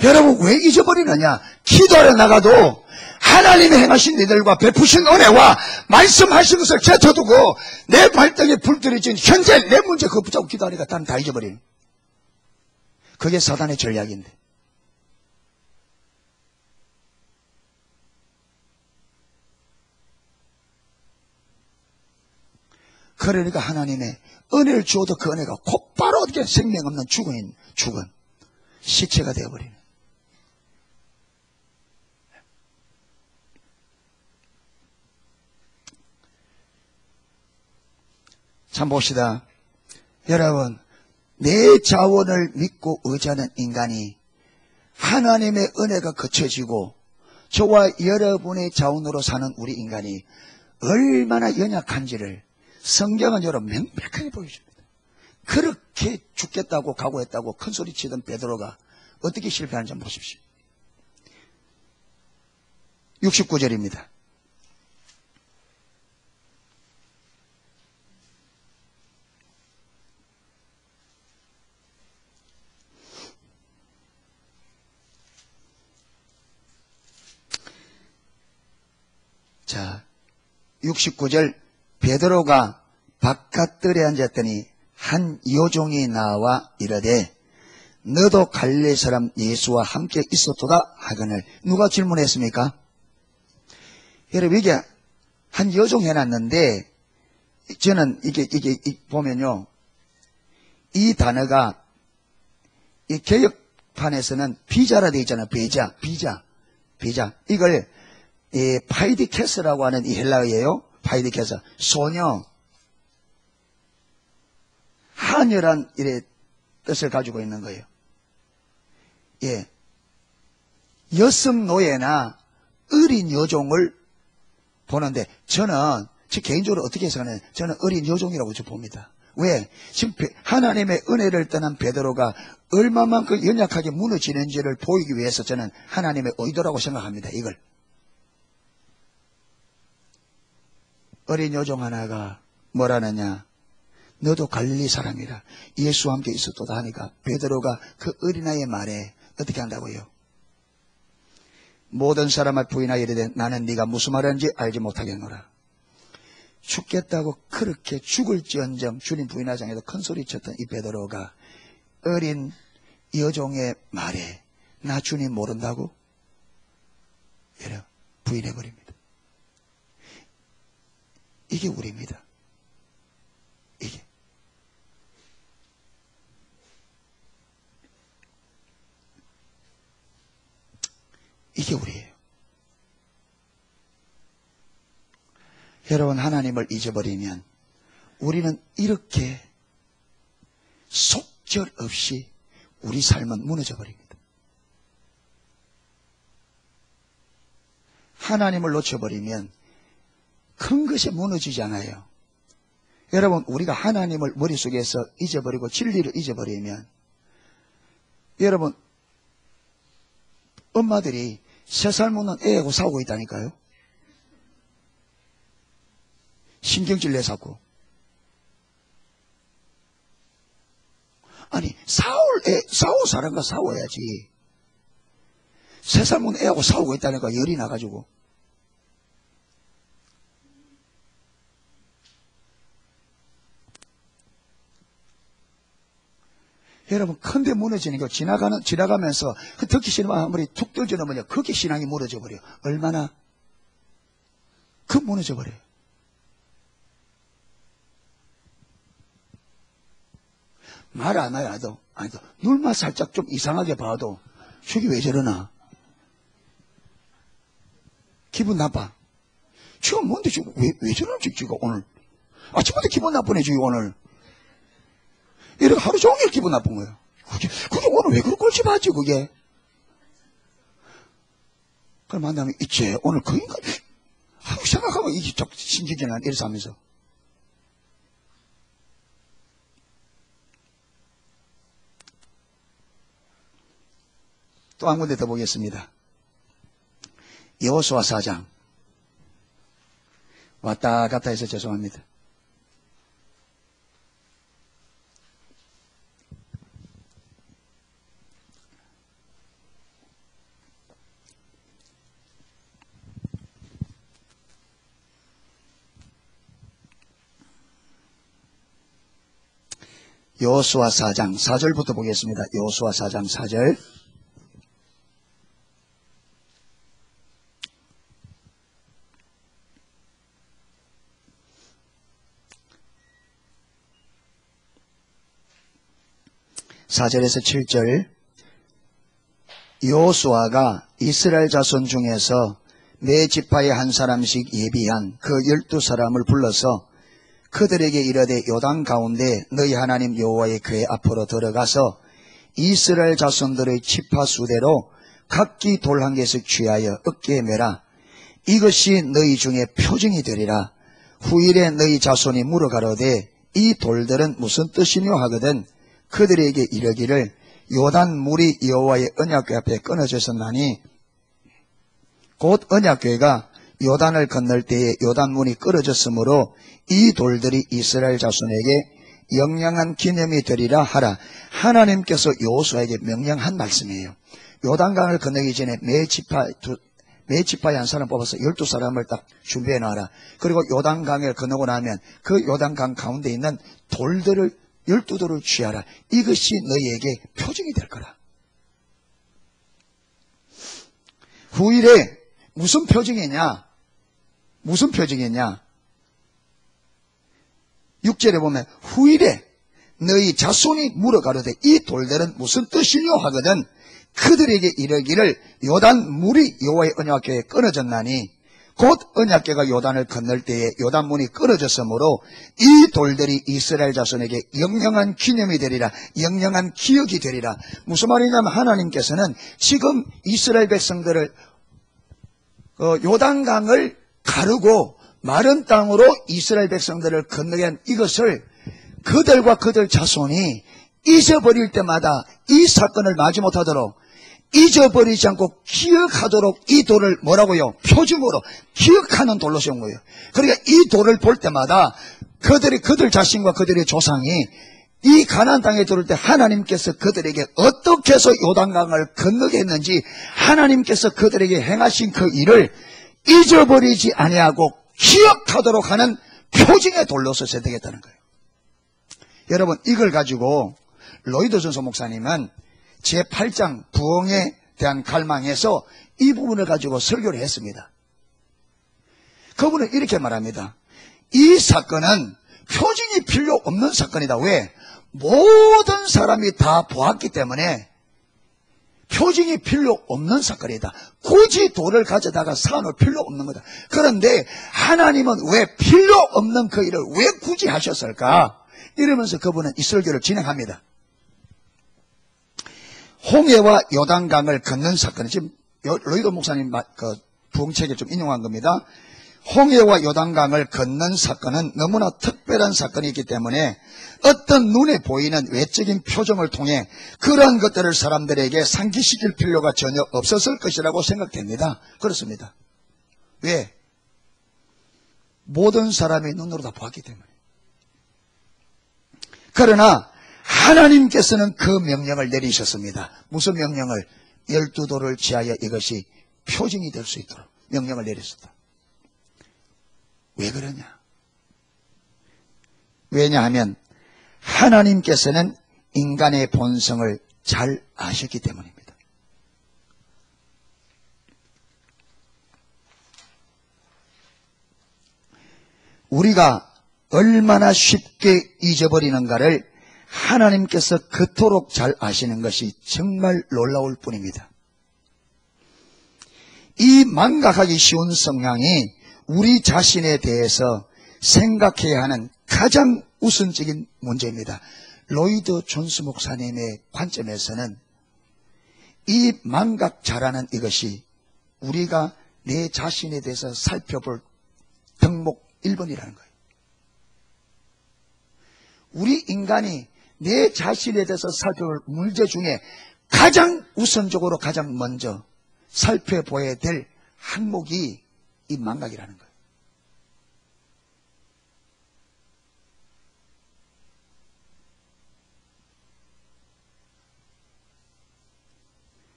여러분 왜 잊어버리느냐? 기도하러 나가도 하나님의 행하신 일들과 베푸신 은혜와 말씀하신 것을 제쳐두고 내 발등에 불 들이진 현재 내 문제 그거 붙잡고 기도하니까 나는 다 잊어버리는. 그게 사단의 전략인데. 그러니까 하나님의 은혜를 주어도 그 은혜가 곧바로 어떻게 생명 없는 죽은 시체가 되어버리는. 참 봅시다. 여러분, 내 자원을 믿고 의지하는 인간이 하나님의 은혜가 거쳐지고 저와 여러분의 자원으로 사는 우리 인간이 얼마나 연약한지를 성경은 여러분 명백하게 보여줍니다. 그렇게 죽겠다고 각오했다고 큰소리 치던 베드로가 어떻게 실패하는지 한번 보십시오. 69절입니다. 자, 69절 베드로가 바깥들에 앉았더니 한 여종이 나와 이르되 너도 갈릴리 사람 예수와 함께 있었도다 하거늘. 누가 질문했습니까? 여러분 이게 한 여종 해놨는데 저는 이게 보면요 이 단어가 이 개혁판에서는 비자라 되어 있잖아요. 비자 이걸 파이디케스라고 하는 이 헬라어예요. 파이디케스 소녀 하녀란 이래 뜻을 가지고 있는 거예요. 예, 여성 노예나 어린 여종을 보는데 저는 제 개인적으로 어떻게 해석하냐면 저는 어린 여종이라고 봅니다. 왜? 지금 하나님의 은혜를 떠난 베드로가 얼마만큼 연약하게 무너지는지를 보이기 위해서 저는 하나님의 의도라고 생각합니다. 이걸 어린 여종 하나가 뭐라느냐, 너도 갈릴리 사람이라 예수와 함께 있었도다 하니까 베드로가 그 어린아이의 말에 어떻게 한다고요? 모든 사람을 부인하여 이르되 나는 네가 무슨 말하는지 알지 못하겠노라. 죽겠다고 그렇게 죽을지언정 주님 부인하지 않아도 큰 소리 쳤던 이 베드로가 어린 여종의 말에 나 주님 모른다고 부인해버립니다. 이게 우리입니다. 이게 우리예요. 여러분 하나님을 잊어버리면 우리는 이렇게 속절없이 우리 삶은 무너져 버립니다. 하나님을 놓쳐버리면 큰 것이 무너지지 않아요. 여러분 우리가 하나님을 머릿속에서 잊어버리고 진리를 잊어버리면 여러분 엄마들이 3살 먹는 애하고 싸우고 있다니까요. 신경질 내사고. 아니 싸울 사람과 싸워야지. 3살 먹는 애하고 싸우고 있다니까 열이 나가지고. 여러분 큰데 무너지는 거 지나가면서 듣기 싫으면 아무리 툭 떨어져놓으면 그게 신앙이 무너져 버려요. 얼마나 그 무너져 버려요. 말 안 해도 아니도 눈만 살짝 좀 이상하게 봐도 저기 왜 저러나 기분 나빠. 지금 뭔데 지금 왜 저러는지 지금 오늘 아침부터 기분 나쁘네 지금 오늘. 이렇게 하루 종일 기분 나쁜 거예요. 그게 오늘 왜 그렇게 꼴찌 봤지, 그게? 그걸 만나면, 있지. 오늘 그 인간, 하고 생각하면 이게 신경질나, 이래서 하면서. 또 한 군데 더 보겠습니다. 여호수아 4장. 왔다 갔다 해서 죄송합니다. 여호수아 4장 4절부터 보겠습니다. 여호수아 4장 4절. (4절에서) 7절. 여호수아가 이스라엘 자손 중에서 매 지파의 한 사람씩 예비한 그 12사람을 불러서 그들에게 이르되 요단 가운데 너희 하나님 여호와의 궤 앞으로 들어가서 이스라엘 자손들의 지파 수대로 각기 돌 한 개씩 취하여 어깨에 매라. 이것이 너희 중에 표징이 되리라. 후일에 너희 자손이 물어가로되 이 돌들은 무슨 뜻이뇨 하거든 그들에게 이르기를 요단 물이 여호와의 언약궤 앞에 끊어졌었나니 곧 언약궤가 요단을 건널 때에 요단 문이 끊어졌으므로 이 돌들이 이스라엘 자손에게 영영한 기념이 되리라 하라. 하나님께서 여호수아에게 명령한 말씀이에요. 요단강을 건너기 전에 매 지파에 한 사람 뽑아서 12사람을 딱 준비해 놔라. 그리고 요단강을 건너고 나면 그 요단강 가운데 있는 돌들을 12돌을 취하라. 이것이 너희에게 표징이 될 거라. 후일에 무슨 표징이냐? 무슨 표징이냐? 6절에 보면 후일에 너희 자손이 물어가로되 이 돌들은 무슨 뜻이뇨 하거든 그들에게 이르기를 요단 물이 여호와의 언약궤에 끊어졌나니 곧 언약궤가 요단을 건널 때에 요단 문이 끊어졌으므로 이 돌들이 이스라엘 자손에게 영영한 기념이 되리라. 영영한 기억이 되리라. 무슨 말이냐면 하나님께서는 지금 이스라엘 백성들을 요단강을 가르고 마른 땅으로 이스라엘 백성들을 건너게 한 이것을 그들과 그들 자손이 잊어버릴 때마다 이 사건을 마지못하도록 잊어버리지 않고 기억하도록 이 돌을 뭐라고요? 표징으로 기억하는 돌로 세운 거예요. 그러니까 이 돌을 볼 때마다 그들 자신과 그들의 조상이 이 가나안 땅에 들어올 때 하나님께서 그들에게 어떻게 해서 요단강을 건너게 했는지 하나님께서 그들에게 행하신 그 일을 잊어버리지 아니하고 기억하도록 하는 표징의 돌로서 세대겠다는 거예요. 여러분 이걸 가지고 로이드 존슨 목사님은 제8장 부흥에 대한 갈망에서 이 부분을 가지고 설교를 했습니다. 그분은 이렇게 말합니다. 이 사건은 표징이 필요 없는 사건이다. 왜? 모든 사람이 다 보았기 때문에 표징이 필요 없는 사건이다. 굳이 돌을 가져다가 쌓아놓을 필요 없는 거다. 그런데 하나님은 왜 필요 없는 그 일을 왜 굳이 하셨을까? 이러면서 그분은 이 설교를 진행합니다. 홍해와 요단강을 건넌 사건은 지금 로이드 목사님 그 부흥책에 좀 인용한 겁니다. 홍해와 요단강을 건넌 사건은 너무나 특별한 사건이기 때문에 어떤 눈에 보이는 외적인 표정을 통해 그러한 것들을 사람들에게 상기시킬 필요가 전혀 없었을 것이라고 생각됩니다. 그렇습니다. 왜? 모든 사람의 눈으로 다 보았기 때문에. 그러나 하나님께서는 그 명령을 내리셨습니다. 무슨 명령을? 12돌을 취하여 이것이 표징이 될 수 있도록 명령을 내렸습니다. 왜 그러냐? 왜냐하면 하나님께서는 인간의 본성을 잘 아셨기 때문입니다. 우리가 얼마나 쉽게 잊어버리는가를 하나님께서 그토록 잘 아시는 것이 정말 놀라울 뿐입니다. 이 망각하기 쉬운 성향이 우리 자신에 대해서 생각해야 하는 가장 우선적인 문제입니다. 로이드 존스 목사님의 관점에서는 이 망각 잘하는 이것이 우리가 내 자신에 대해서 살펴볼 덕목 1번이라는 거예요. 우리 인간이 내 자신에 대해서 살펴볼 문제 중에 가장 우선적으로 가장 먼저 살펴봐야 될 항목이 이 망각이라는 거예요.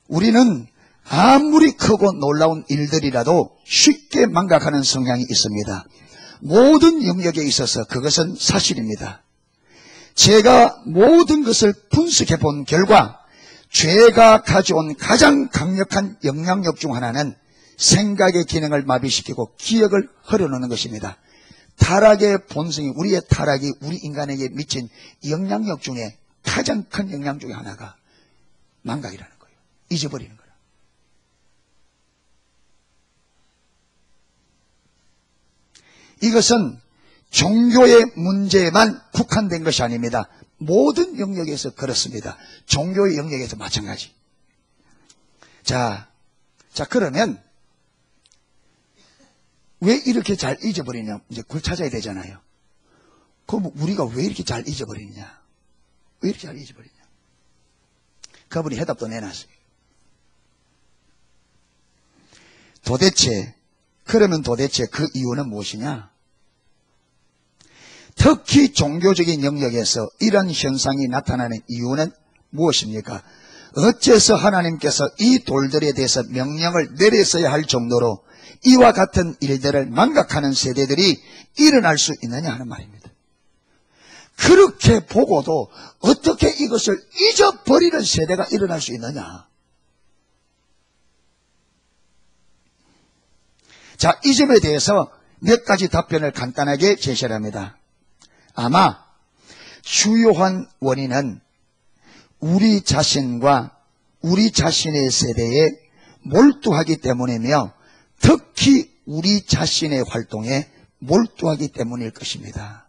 우리는 아무리 크고 놀라운 일들이라도 쉽게 망각하는 성향이 있습니다. 모든 영역에 있어서 그것은 사실입니다. 제가 모든 것을 분석해 본 결과 죄가 가져온 가장 강력한 영향력 중 하나는 생각의 기능을 마비시키고 기억을 흐려놓는 것입니다. 타락의 본성이, 우리의 타락이 우리 인간에게 미친 영향력 중에 가장 큰 영향 중에 하나가 망각이라는 거예요. 잊어버리는 거예요. 이것은 종교의 문제에만 국한된 것이 아닙니다. 모든 영역에서 그렇습니다. 종교의 영역에서 마찬가지. 자, 그러면 왜 이렇게 잘 잊어버리냐? 이제 그걸 찾아야 되잖아요. 그럼 우리가 왜 이렇게 잘 잊어버리냐? 왜 이렇게 잘 잊어버리냐? 그분이 해답도 내놨어요. 그러면 도대체 그 이유는 무엇이냐? 특히 종교적인 영역에서 이런 현상이 나타나는 이유는 무엇입니까? 어째서 하나님께서 이 돌들에 대해서 명령을 내렸어야 할 정도로 이와 같은 일들을 망각하는 세대들이 일어날 수 있느냐 하는 말입니다. 그렇게 보고도 어떻게 이것을 잊어버리는 세대가 일어날 수 있느냐? 자, 이 점에 대해서 몇 가지 답변을 간단하게 제시합니다. 아마 주요한 원인은 우리 자신과 우리 자신의 세대에 몰두하기 때문이며 특히 우리 자신의 활동에 몰두하기 때문일 것입니다.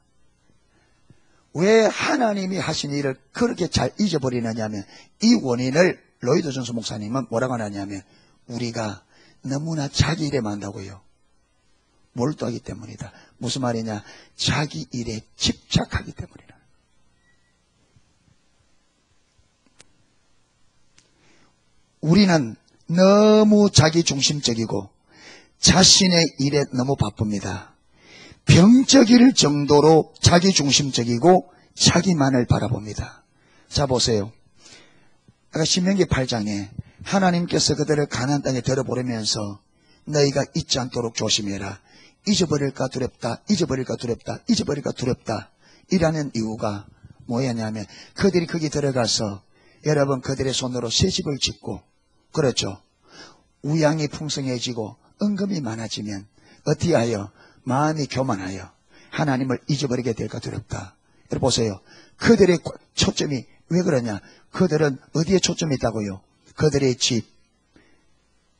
왜 하나님이 하신 일을 그렇게 잘 잊어버리느냐 하면 이 원인을 로이드 존스 목사님은 뭐라고 하냐면 우리가 너무나 자기 일에 만다고요. 몰두하기 때문이다. 무슨 말이냐? 자기 일에 집착하기 때문이다. 우리는 너무 자기중심적이고 자신의 일에 너무 바쁩니다. 병적일 정도로 자기중심적이고 자기만을 바라봅니다. 자, 보세요. 아까 신명기 8장에 하나님께서 그들을 가나안 땅에 데려보내면서 너희가 잊지 않도록 조심해라. 잊어버릴까 두렵다. 잊어버릴까 두렵다. 잊어버릴까 두렵다. 이라는 이유가 뭐였냐면 그들이 거기 들어가서 여러분 그들의 손으로 새 집을 짓고 그렇죠. 우양이 풍성해지고 은금이 많아지면 어떻게 하여 마음이 교만하여 하나님을 잊어버리게 될까 두렵다. 여러분 보세요. 그들의 초점이 왜 그러냐? 그들은 어디에 초점이 있다고요? 그들의 집,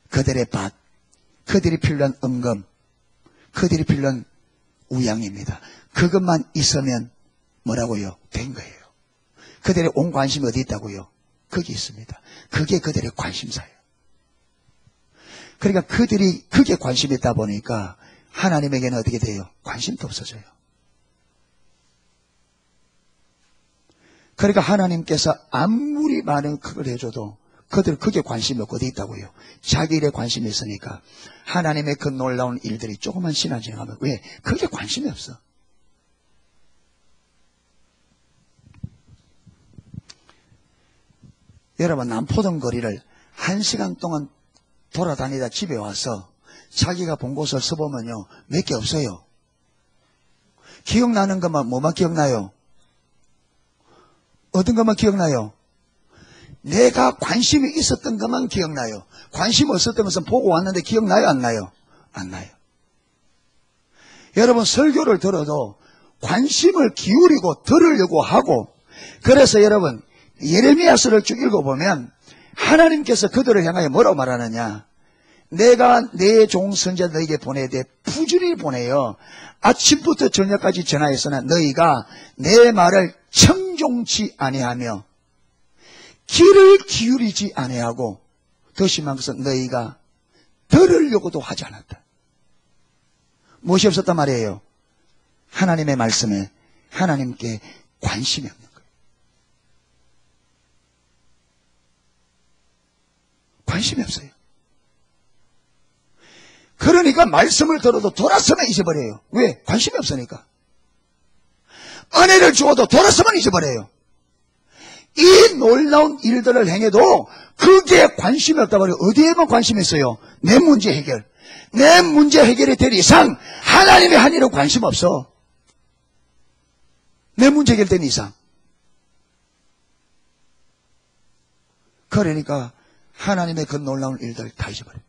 그들의 밭, 그들이 필요한 은금, 그들이 필요한 우양입니다. 그것만 있으면 뭐라고요? 된 거예요. 그들의 온 관심이 어디 있다고요? 거기 있습니다. 그게 그들의 관심사예요. 그러니까 그들이 그게 관심이 있다 보니까 하나님에게는 어떻게 돼요? 관심도 없어져요. 그러니까 하나님께서 아무리 많은 그걸 해줘도 그들 그게 관심이 없고 어디 있다고요? 자기 일에 관심이 있으니까 하나님의 그 놀라운 일들이 조그만 신앙생활하면 왜? 그게 관심이 없어. 여러분 남포동 거리를 1시간 동안 돌아다니다 집에 와서 자기가 본 곳을 써보면요 몇 개 없어요. 기억나는 것만 뭐만 기억나요? 어떤 것만 기억나요? 내가 관심이 있었던 것만 기억나요. 관심 없었던 것은 보고 왔는데 기억나요? 안 나요? 안 나요. 여러분 설교를 들어도 관심을 기울이고 들으려고 하고 그래서 여러분 예레미야서를 쭉 읽어보면 하나님께서 그들을 향하여 뭐라고 말하느냐? 내가 내 종 선지자 너에게 보내되 부지런히 보내요. 아침부터 저녁까지 전하였으나 너희가 내 말을 청종치 아니하며 귀를 기울이지 아니하고 더 심한 것은 너희가 들으려고도 하지 않았다. 무엇이 없었단 말이에요? 하나님의 말씀에 하나님께 관심이 없는 거예요. 관심이 없어요. 그러니까 말씀을 들어도 돌아서면 잊어버려요. 왜? 관심이 없으니까. 은혜를 주어도 돌아서면 잊어버려요. 이 놀라운 일들을 행해도 그게 관심이 없다 말이에요. 어디에만 관심이 있어요? 내 문제 해결. 내 문제 해결이 될 이상 하나님의 한 일은 관심 없어. 내 문제 해결된 이상. 그러니까 하나님의 그 놀라운 일들 다 잊어버려요.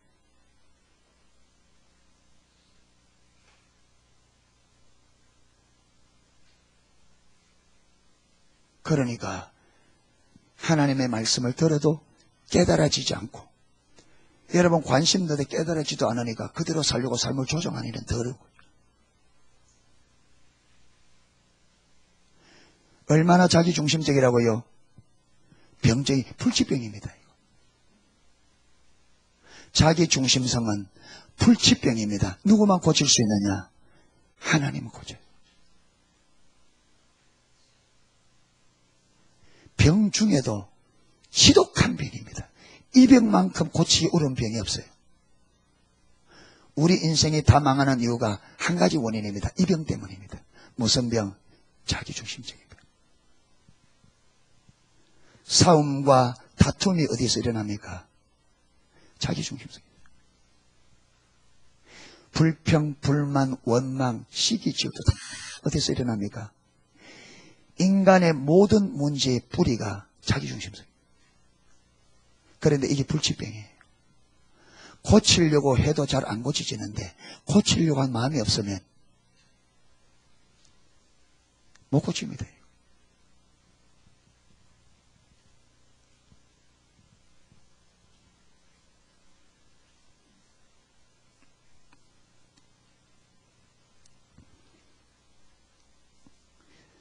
그러니까 하나님의 말씀을 들어도 깨달아지지 않고, 여러분 관심도에 깨달아지도 않으니까 그대로 살려고 삶을 조정하는 일은 더 어려워요. 얼마나 자기중심적이라고요? 병적이 불치병입니다. 자기중심성은 불치병입니다. 누구만 고칠 수 있느냐? 하나님은 고쳐요. 병 중에도 지독한 병입니다. 이 병만큼 고치기 어려운 병이 없어요. 우리 인생이 다 망하는 이유가 한 가지 원인입니다. 이 병 때문입니다. 무슨 병? 자기중심적인 병. 싸움과 다툼이 어디서 일어납니까? 자기중심적입니다. 불평, 불만, 원망, 시기, 지옥도 다 어디서 일어납니까? 인간의 모든 문제의 뿌리가 자기중심적입니다. 그런데 이게 불치병이에요. 고치려고 해도 잘 안 고치지는데 고치려고 한 마음이 없으면 못 고칩니다.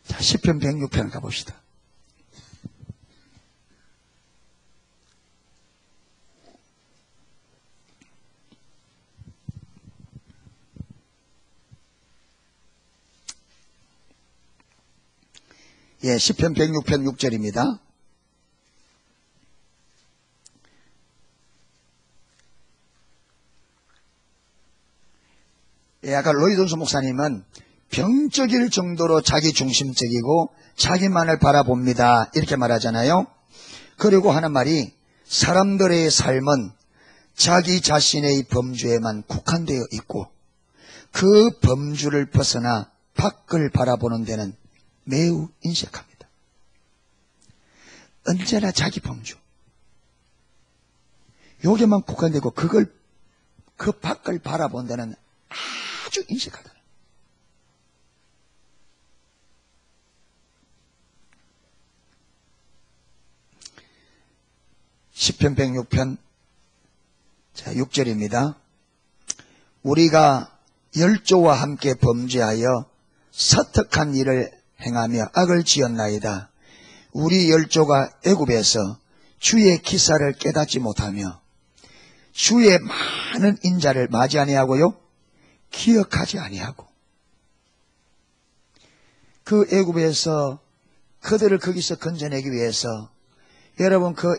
자, 시편 106편 가봅시다. 예, 시편 106편 6절입니다. 예, 아까 로이돈수 목사님은 병적일 정도로 자기중심적이고 자기만을 바라봅니다, 이렇게 말하잖아요. 그리고 하는 말이 사람들의 삶은 자기 자신의 범주에만 국한되어 있고 그 범주를 벗어나 밖을 바라보는 데는 매우 인색합니다. 언제나 자기 범주, 여기만 국한되고 그 밖을 바라본 데는 아주 인색하다. 시편 106편 자 6절입니다. 우리가 열조와 함께 범죄하여 사특한 일을 행하며 악을 지었나이다. 우리 열조가 애굽에서 주의 기사를 깨닫지 못하며 주의 많은 인자를 맞이 아니하고요, 기억하지 아니하고, 그 애굽에서 그들을 거기서 건져내기 위해서 여러분 그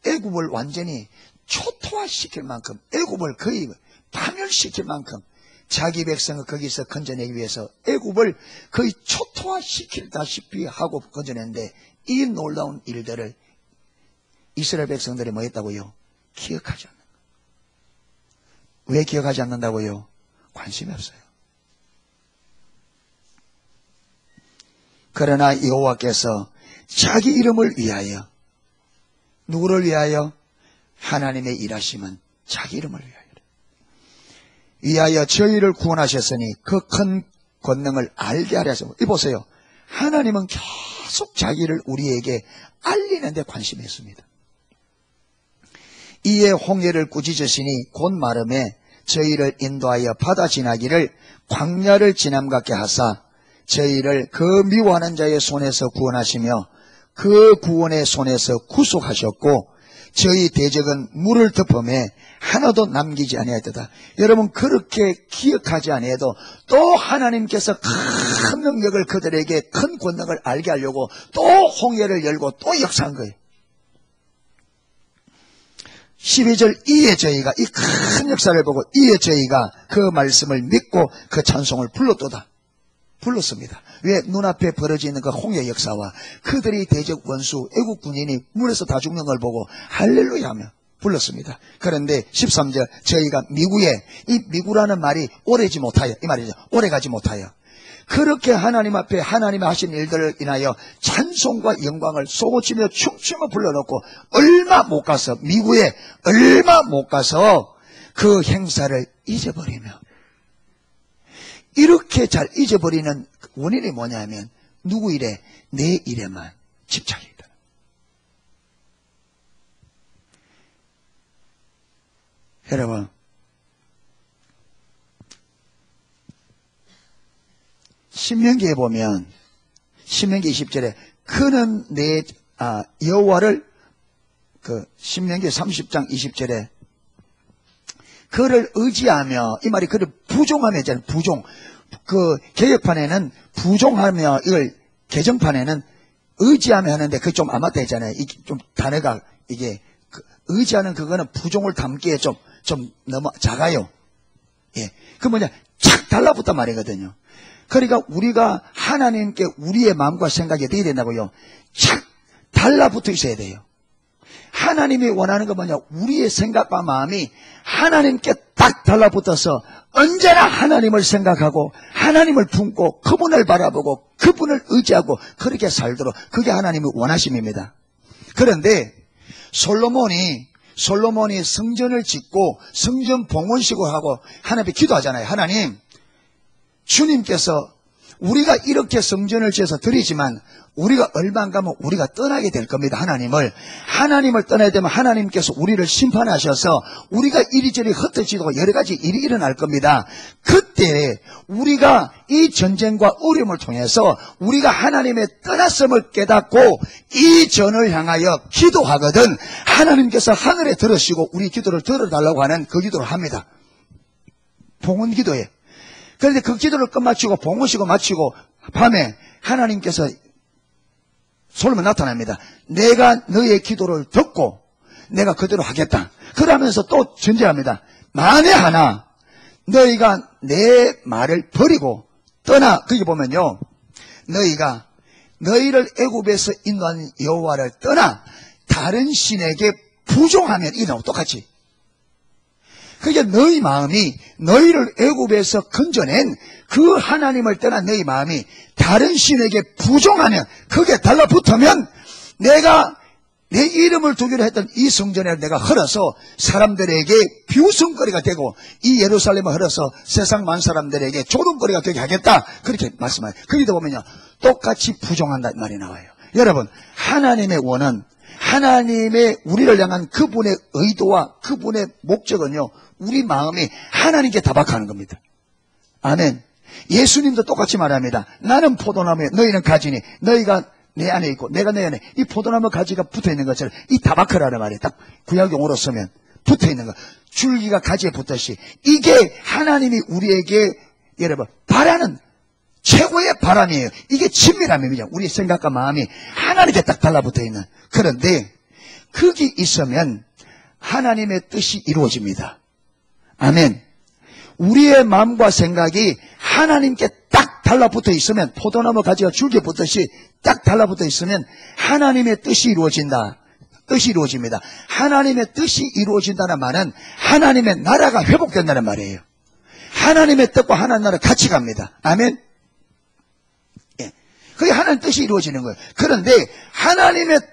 애굽을 완전히 초토화시킬 만큼, 애굽을 거의 파멸시킬 만큼 자기 백성을 거기서 건져내기 위해서 애굽을 거의 초토화시키다시피 하고 건져냈는데, 이 놀라운 일들을 이스라엘 백성들이 뭐 했다고요? 기억하지 않는 거예요. 왜 기억하지 않는다고요? 관심이 없어요. 그러나 여호와께서 자기 이름을 위하여, 누구를 위하여? 하나님의 일하심은 자기 이름을 위하여 저희를 구원하셨으니 그 큰 권능을 알게 하려 하시고, 이보세요, 하나님은 계속 자기를 우리에게 알리는 데 관심이 있습니다. 이에 홍해를 꾸짖으시니 곧 마름에 저희를 인도하여 바다 지나기를 광야를 지남 같게 하사 저희를 그 미워하는 자의 손에서 구원하시며 그 구원의 손에서 구속하셨고 저희 대적은 물을 덮음에 하나도 남기지 아니하였다. 여러분, 그렇게 기억하지 아니해도 또 하나님께서 큰 능력을, 그들에게 큰 권능을 알게 하려고 또 홍해를 열고 또 역사한 거예요. 12절 이에 저희가 이 큰 역사를 보고 이에 저희가 그 말씀을 믿고 그 찬송을 불렀습니다. 왜? 눈앞에 벌어지는 그 홍해 역사와 그들이 대적 원수 애국 군인이 물에서 다 죽는 걸 보고 할렐루야 하며 불렀습니다. 그런데 13절 저희가 미구에, 이 미구라는 말이 오래지 못하여, 이 말이죠. 오래가지 못하여 그렇게 하나님 앞에 하나님이 하신 일들을 인하여 찬송과 영광을 쏟아치며 춤추며 불러놓고 얼마 못 가서, 미국에 얼마 못 가서 그 행사를 잊어버리며, 이렇게 잘 잊어버리는 원인이 뭐냐면 누구 일에? 내 일에만 집착이 있다. 여러분, 신명기에 보면 신명기 20절에 그는 내 여호와를, 그 신명기 30장 20절에 그를 의지하며, 이 말이 그를 부종하며 있잖아요. 부종. 그 개혁판에는 부종하며, 이걸 개정판에는 의지하며 하는데 그게 좀 아마 되잖아요. 이게 좀 단어가, 이게 의지하는 그거는 부종을 담기에 좀 너무 작아요. 예. 그 뭐냐, 착 달라붙단 말이거든요. 그러니까 우리가 하나님께 우리의 마음과 생각이 어떻게 된다고요? 착 달라붙어 있어야 돼요. 하나님이 원하는 건 뭐냐? 우리의 생각과 마음이 하나님께 딱 달라붙어서 언제나 하나님을 생각하고 하나님을 품고 그분을 바라보고 그분을 의지하고 그렇게 살도록, 그게 하나님의 원하심입니다. 그런데 솔로몬이 성전을 짓고 성전 봉헌식을 하고 하나님께 기도하잖아요. 하나님, 주님께서 우리가 이렇게 성전을 지어서 드리지만 우리가 얼마 안 가면 우리가 떠나게 될 겁니다. 하나님을 떠나야 되면 하나님께서 우리를 심판하셔서 우리가 이리저리 흩어지고 여러 가지 일이 일어날 겁니다. 그때 우리가 이 전쟁과 어려움을 통해서 우리가 하나님의 떠났음을 깨닫고 이 전을 향하여 기도하거든 하나님께서 하늘에 들으시고 우리 기도를 들어달라고 하는 그 기도를 합니다. 봉헌 기도에. 그런데 그 기도를 끝마치고 봉헌식을 마치고 밤에 하나님께서 솔로몬 나타납니다. 내가 너의 기도를 듣고 내가 그대로 하겠다. 그러면서 또 전제합니다. 만에 하나 너희가 내 말을 버리고 떠나, 거기 보면요, 너희가 너희를 애굽에서 인도한 여호와를 떠나 다른 신에게 부종하면, 이거하고 똑같이. 그게 너희 마음이 너희를 애굽에서 건져낸 그 하나님을 떠난 너희 마음이 다른 신에게 부종하면, 그게 달라붙으면 내가 내 이름을 두기로 했던 이 성전에 내가 헐어서 사람들에게 비웃음거리가 되고 이 예루살렘을 헐어서 세상 많은 사람들에게 조롱거리가 되게 하겠다, 그렇게 말씀해요. 거기도 보면요 똑같이 부종한다는 말이 나와요. 여러분, 하나님의 원은, 하나님의 우리를 향한 그분의 의도와 그분의 목적은요, 우리 마음이 하나님께 타박하는 겁니다. 아멘. 예수님도 똑같이 말합니다. 나는 포도나무에 너희는 가지니 너희가 내 안에 있고 내가 내 안에, 이 포도나무 가지가 붙어있는 것처럼 이 타박하라는 말이 딱 구약용어로 쓰면 붙어있는 거, 줄기가 가지에 붙듯이 이게 하나님이 우리에게 여러분 바라는 최고의 바람이에요. 이게 친밀함입니다. 우리 생각과 마음이 하나님께 딱 달라붙어있는. 그런데 거기 있으면 하나님의 뜻이 이루어집니다. 아멘. 우리의 마음과 생각이 하나님께 딱 달라붙어 있으면, 포도나무 가지가 줄기에 붙듯이 딱 달라붙어 있으면 하나님의 뜻이 이루어진다. 뜻이 이루어집니다. 하나님의 뜻이 이루어진다는 말은 하나님의 나라가 회복된다는 말이에요. 하나님의 뜻과 하나님 나라 같이 갑니다. 아멘. 예. 그게 하나님의 뜻이 이루어지는 거예요. 그런데 하나님의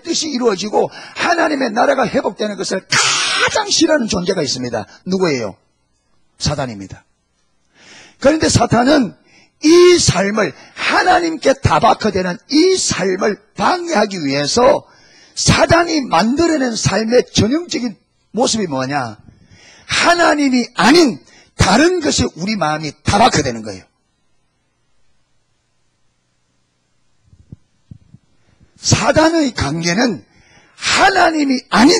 뜻이 이루어지고 하나님의 나라가 회복되는 것을 가장 싫어하는 존재가 있습니다. 누구예요? 사단입니다. 그런데 사탄은 이 삶을, 하나님께 타박화되는 이 삶을 방해하기 위해서 사단이 만들어낸 삶의 전형적인 모습이 뭐냐? 하나님이 아닌 다른 것에 우리 마음이 타박화되는 거예요. 사단의 관계는 하나님이 아닌,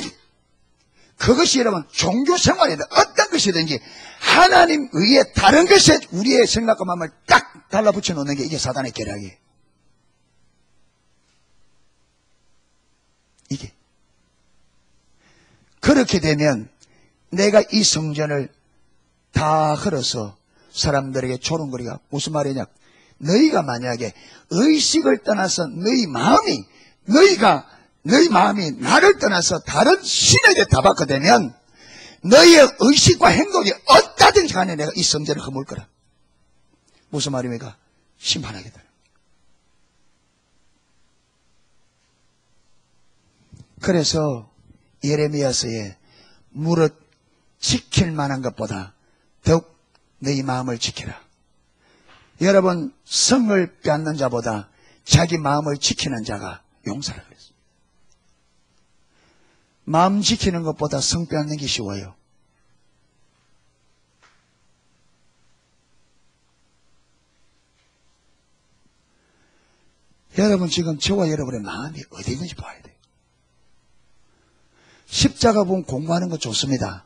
그것이 여러분 종교생활이든 어떤 것이든지 하나님 외에 다른 것에 우리의 생각과 마음을 딱 달라붙여 놓는 게 이게 사단의 계략이에요. 이게 그렇게 되면 내가 이 성전을 다 헐어서 사람들에게 조롱거리가, 무슨 말이냐, 너희가 만약에 의식을 떠나서 너희 마음이 나를 떠나서 다른 신에게 타박하되면 너희의 의식과 행동이 어떠든지 간에 내가 이 성전을 허물 거라. 무슨 말입니까? 심판하겠다. 그래서 예레미야서에 무릇 지킬 만한 것보다 더욱 너희 마음을 지키라. 여러분, 성을 빼앗는 자보다 자기 마음을 지키는 자가 용사라 그랬습니다. 마음 지키는 것보다 성 빼앗는 게 쉬워요. 여러분, 지금 저와 여러분의 마음이 어디 있는지 봐야 돼요. 십자가 보면 공부하는 거 좋습니다.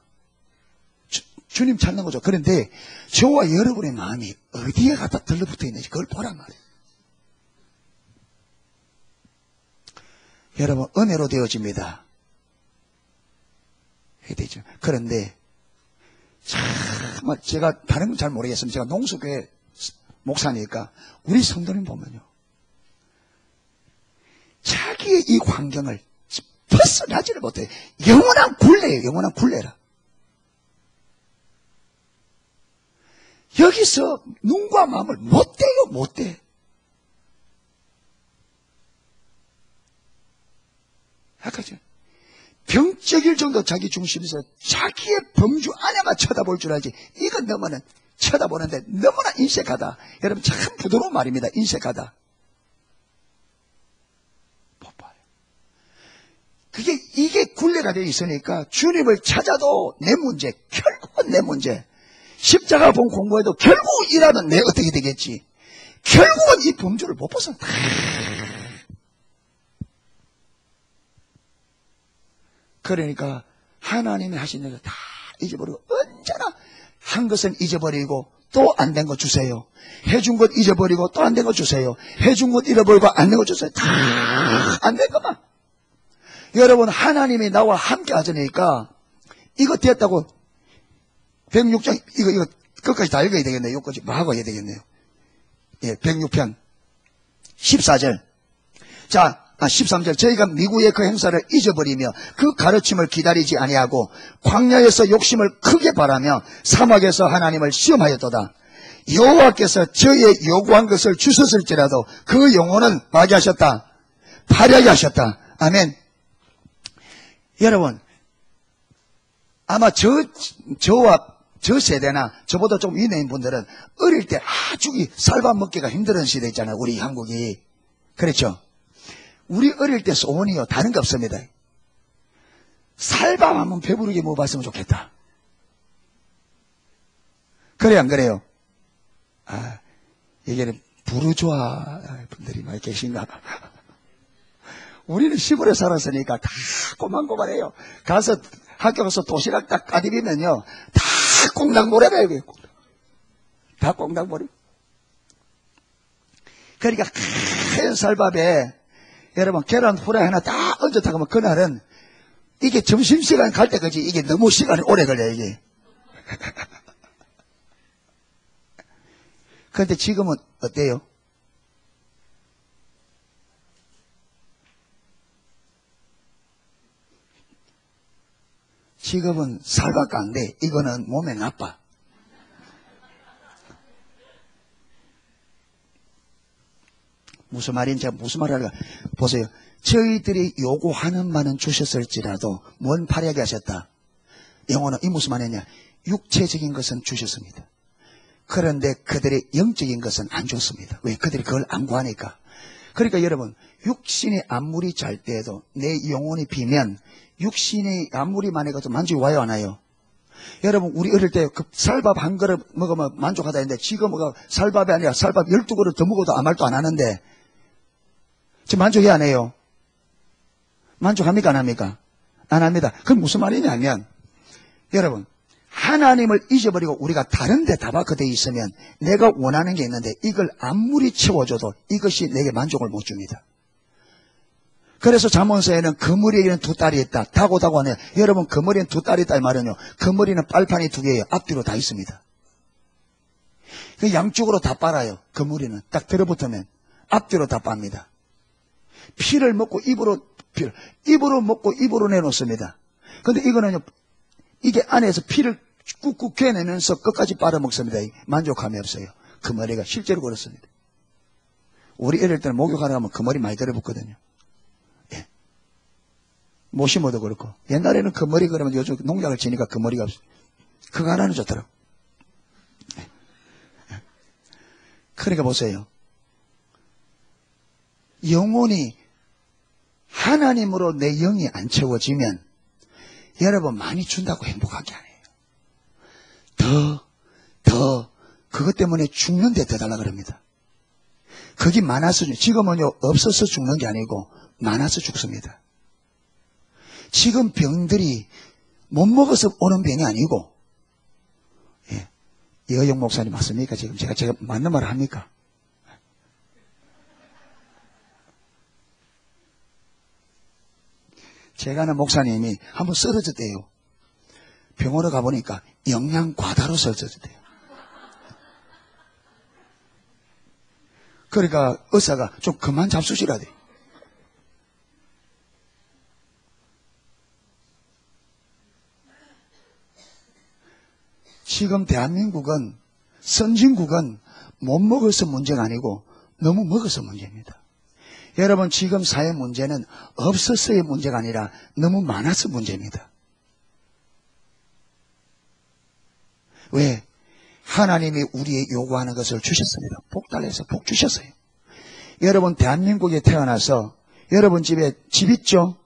주님 찾는 거죠. 그런데 저와 여러분의 마음이 어디에 갖다 들러붙어 있는지 그걸 보란 말이에요. 여러분, 은혜로 되어집니다. 해야 되죠. 그런데 정말 제가 다른 건 잘 모르겠습니다. 제가 농수교회 목사니까 우리 성도님 보면요, 자기의 이 환경을 벗어나지를 못해요. 영원한 굴레예요. 영원한 굴레라. 여기서 눈과 마음을 못 떼요. 못 떼. 아까죠. 병적일 정도 자기 중심에서 자기의 범주 안에만 쳐다볼 줄 알지. 이건 너무나 쳐다보는데 너무나 인색하다. 여러분, 참 부드러운 말입니다. 인색하다. 못 봐요. 이게 굴레가 되어 있으니까 주님을 찾아도 내 문제, 결국은 내 문제. 십자가 본 공부해도 결국 이라면 내 어떻게 되겠지. 결국은 이 범주를 못 벗어나. 그러니까 하나님이 하신 일을 다 잊어버리고, 언제나 한 것은 잊어버리고 또 안 된 거 주세요. 해준 것 잊어버리고 또 안 된 거 주세요. 해준 것 잃어버리고 안 된 거 주세요. 다 안 된 것만. 여러분, 하나님이 나와 함께 하시니까 이거 됐다고 106장 이거 끝까지 다 읽어야 되겠네요. 여기까지 뭐 하고 해야 되겠네요. 예, 106편 14절. 자, 13절. 저희가 미구의 그 행사를 잊어버리며 그 가르침을 기다리지 아니하고 광야에서 욕심을 크게 바라며 사막에서 하나님을 시험하였도다. 여호와께서 저희의 요구한 것을 주셨을지라도 그 영혼은 뭐하게 하셨다? 발휘하게 하셨다. 아멘. 여러분, 아마 저와 저 세대나 저보다 좀 위내인 분들은 어릴 때 아주 쌀밥 먹기가 힘든 시대 있잖아요. 우리 한국이. 그렇죠? 우리 어릴 때 소원이요, 다른 게 없습니다. 쌀밥 한번 배부르게 먹어봤으면 좋겠다. 그래요, 안 그래요? 이게 부르주아 분들이 많이 계신가 봐. 우리는 시골에 살았으니까 다 고만고만해요. 학교 가서 도시락 딱 까디비면요, 다 꽁당모래래요. 다 꽁당모래. 그러니까 큰 쌀밥에 여러분, 계란 후라이 하나 딱 얹었다가 하면 그날은 이게 점심시간 갈 때까지 이게 너무 시간이 오래 걸려요, 이게. 그런데 지금은 어때요? 지금은 쌀밥 가는데 이거는 몸에 나빠. 무슨 말인지 제가 무슨 말을 할까? 보세요. 저희들이 요구하는 만은 주셨을지라도 뭔 발휘하게 하셨다? 영어는 이 무슨 말이냐? 육체적인 것은 주셨습니다. 그런데 그들의 영적인 것은 안 줬습니다. 왜? 그들이 그걸 안 구하니까. 그러니까 여러분, 육신이 아무리 잘 때에도 내 영혼이 비면 육신이 아무리 많이 가도 만족이 와요, 안 와요? 여러분, 우리 어릴 때 그 쌀밥 한 그릇 먹으면 만족하다 했는데 지금은 쌀밥이 아니라 쌀밥 12그릇 더 먹어도 아무 말도 안 하는데 지금 만족이 안 해요? 만족합니까? 안 합니까? 안 합니다. 그건 무슨 말이냐면, 여러분, 하나님을 잊어버리고 우리가 다른 데 다박혀 돼 있으면 내가 원하는 게 있는데 이걸 아무리 채워줘도 이것이 내게 만족을 못 줍니다. 그래서 잠언서에는 그 머리에는 두 딸이 있다. 다고다고 하네요. 여러분, 그 머리에는 두 딸이 있다 이 말은요, 그 머리는 빨판이 두 개예요. 앞뒤로 다 있습니다. 그 양쪽으로 다 빨아요. 그 머리는 딱 들어붙으면 앞뒤로 다 빱니다. 피를 먹고 입으로 먹고 입으로 내놓습니다. 근데 이거는요, 이게 안에서 피를 꾹꾹 괴내면서 끝까지 빨아먹습니다. 만족함이 없어요. 그 머리가 실제로 그렇습니다. 우리 어릴 때는 목욕하러 가면 그 머리 많이 들어붙거든요. 예. 못 심어도 그렇고. 옛날에는 그 머리 그러면 요즘 농약을 지니까 그 머리가 없어요. 그거 하나는 좋더라고. 예. 그러니까 보세요. 영혼이 하나님으로 내 영이 안 채워지면 여러분 많이 준다고 행복하게 안 해요. 더 그것 때문에 죽는데 더 달라 그럽니다. 그게 많아서 지금은요 없어서 죽는 게 아니고 많아서 죽습니다. 지금 병들이 못 먹어서 오는 병이 아니고 예. 이어영 목사님 맞습니까? 지금 제가 맞는 말을 합니까? 제가 아는 목사님이 한번 쓰러졌대요. 병원에 가보니까 영양 과다로 쓰러졌대요. 그러니까 의사가 좀 그만 잡수시라 돼. 지금 대한민국은 선진국은 못 먹어서 문제가 아니고 너무 먹어서 문제입니다. 여러분 지금 사회 문제는 없어서의 문제가 아니라 너무 많아서 문제입니다. 왜? 하나님이 우리의 요구하는 것을 주셨습니다. 복 달래서 복 주셨어요. 여러분 대한민국에 태어나서 여러분 집에 집 있죠?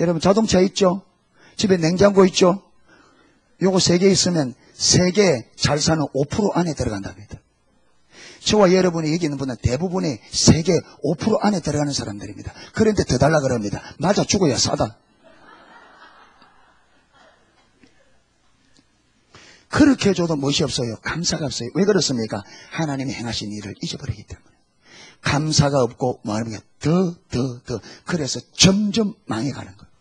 여러분 자동차 있죠? 집에 냉장고 있죠? 요거 3개 있으면 세계 잘 사는 5% 안에 들어간답니다. 저와 여러분이 여기 있는 분은 대부분이 세계 5% 안에 들어가는 사람들입니다. 그런데 더 달라 그럽니다. 맞아 죽어야 싸다. 그렇게 해줘도 멋이 없어요. 감사가 없어요. 왜 그렇습니까? 하나님이 행하신 일을 잊어버리기 때문에. 감사가 없고 뭐하는 더. 그래서 점점 망해가는 거예요.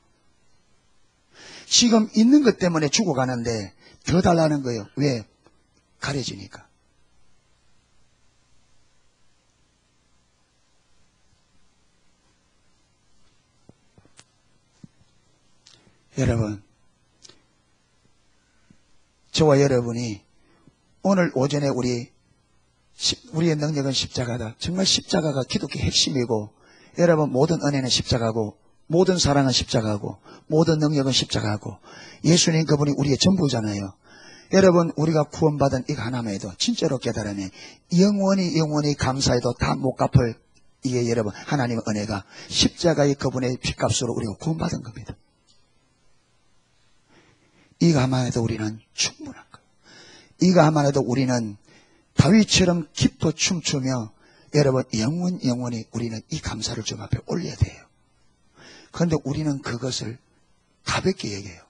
지금 있는 것 때문에 죽어가는데 더 달라는 거예요. 왜? 가려지니까. 여러분, 저와 여러분이 오늘 오전에 우리의 능력은 십자가다. 정말 십자가가 기독교의 핵심이고, 여러분 모든 은혜는 십자가고, 모든 사랑은 십자가고, 모든 능력은 십자가고, 예수님 그분이 우리의 전부잖아요. 여러분 우리가 구원받은 이거 하나만 해도 진짜로 깨달으면 영원히 감사해도 다 못 갚을 이게 여러분 하나님의 은혜가 십자가의 그분의 핏값으로 우리가 구원받은 겁니다. 이거 하나만 해도 우리는 충분한 거예요. 이거 하나만 해도 우리는 다윗처럼 기뻐 춤추며 여러분 영원히 우리는 이 감사를 좀 앞에 올려야 돼요. 그런데 우리는 그것을 가볍게 얘기해요.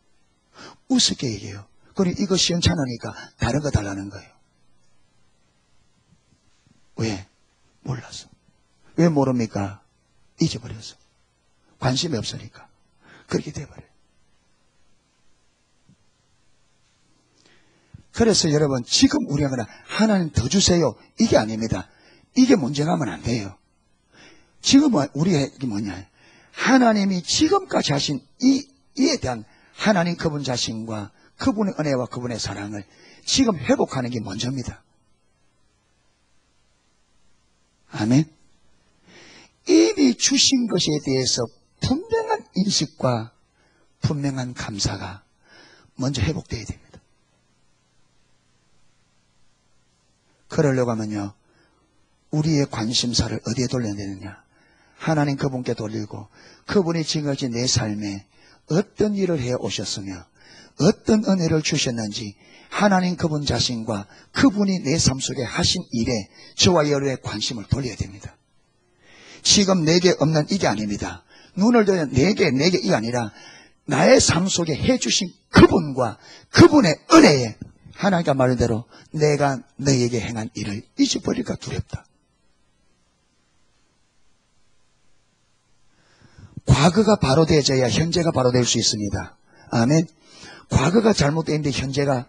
우습게 얘기해요. 그리고 이거 시원찮으니까 다른 거 달라는 거예요. 왜? 몰라서. 왜 모릅니까? 잊어버려서. 관심이 없으니까. 그렇게 돼버려요. 그래서 여러분 지금 우리가 그냥 하나님 더 주세요. 이게 아닙니다. 이게 문제가 하면 안 돼요. 지금은 우리의 이게 뭐냐. 하나님이 지금까지 하신 이에 대한 하나님 그분 자신과 그분의 은혜와 그분의 사랑을 지금 회복하는 게 먼저입니다. 아멘. 이미 주신 것에 대해서 분명한 인식과 분명한 감사가 먼저 회복되어야 됩니다. 그러려고 하면요, 우리의 관심사를 어디에 돌려야 되느냐? 하나님 그분께 돌리고, 그분이 지금까지 내 삶에 어떤 일을 해 오셨으며 어떤 은혜를 주셨는지 하나님 그분 자신과 그분이 내 삶 속에 하신 일에 저와 여러분의 관심을 돌려야 됩니다. 지금 내게 없는 이게 아닙니다. 눈을 들어 내게 이게 아니라 나의 삶 속에 해주신 그분과 그분의 은혜에 하나님과 말대로 내가 너에게 행한 일을 잊어버릴까 두렵다. 과거가 바로 되어져야 현재가 바로 될 수 있습니다. 아멘. 과거가 잘못되는데 현재가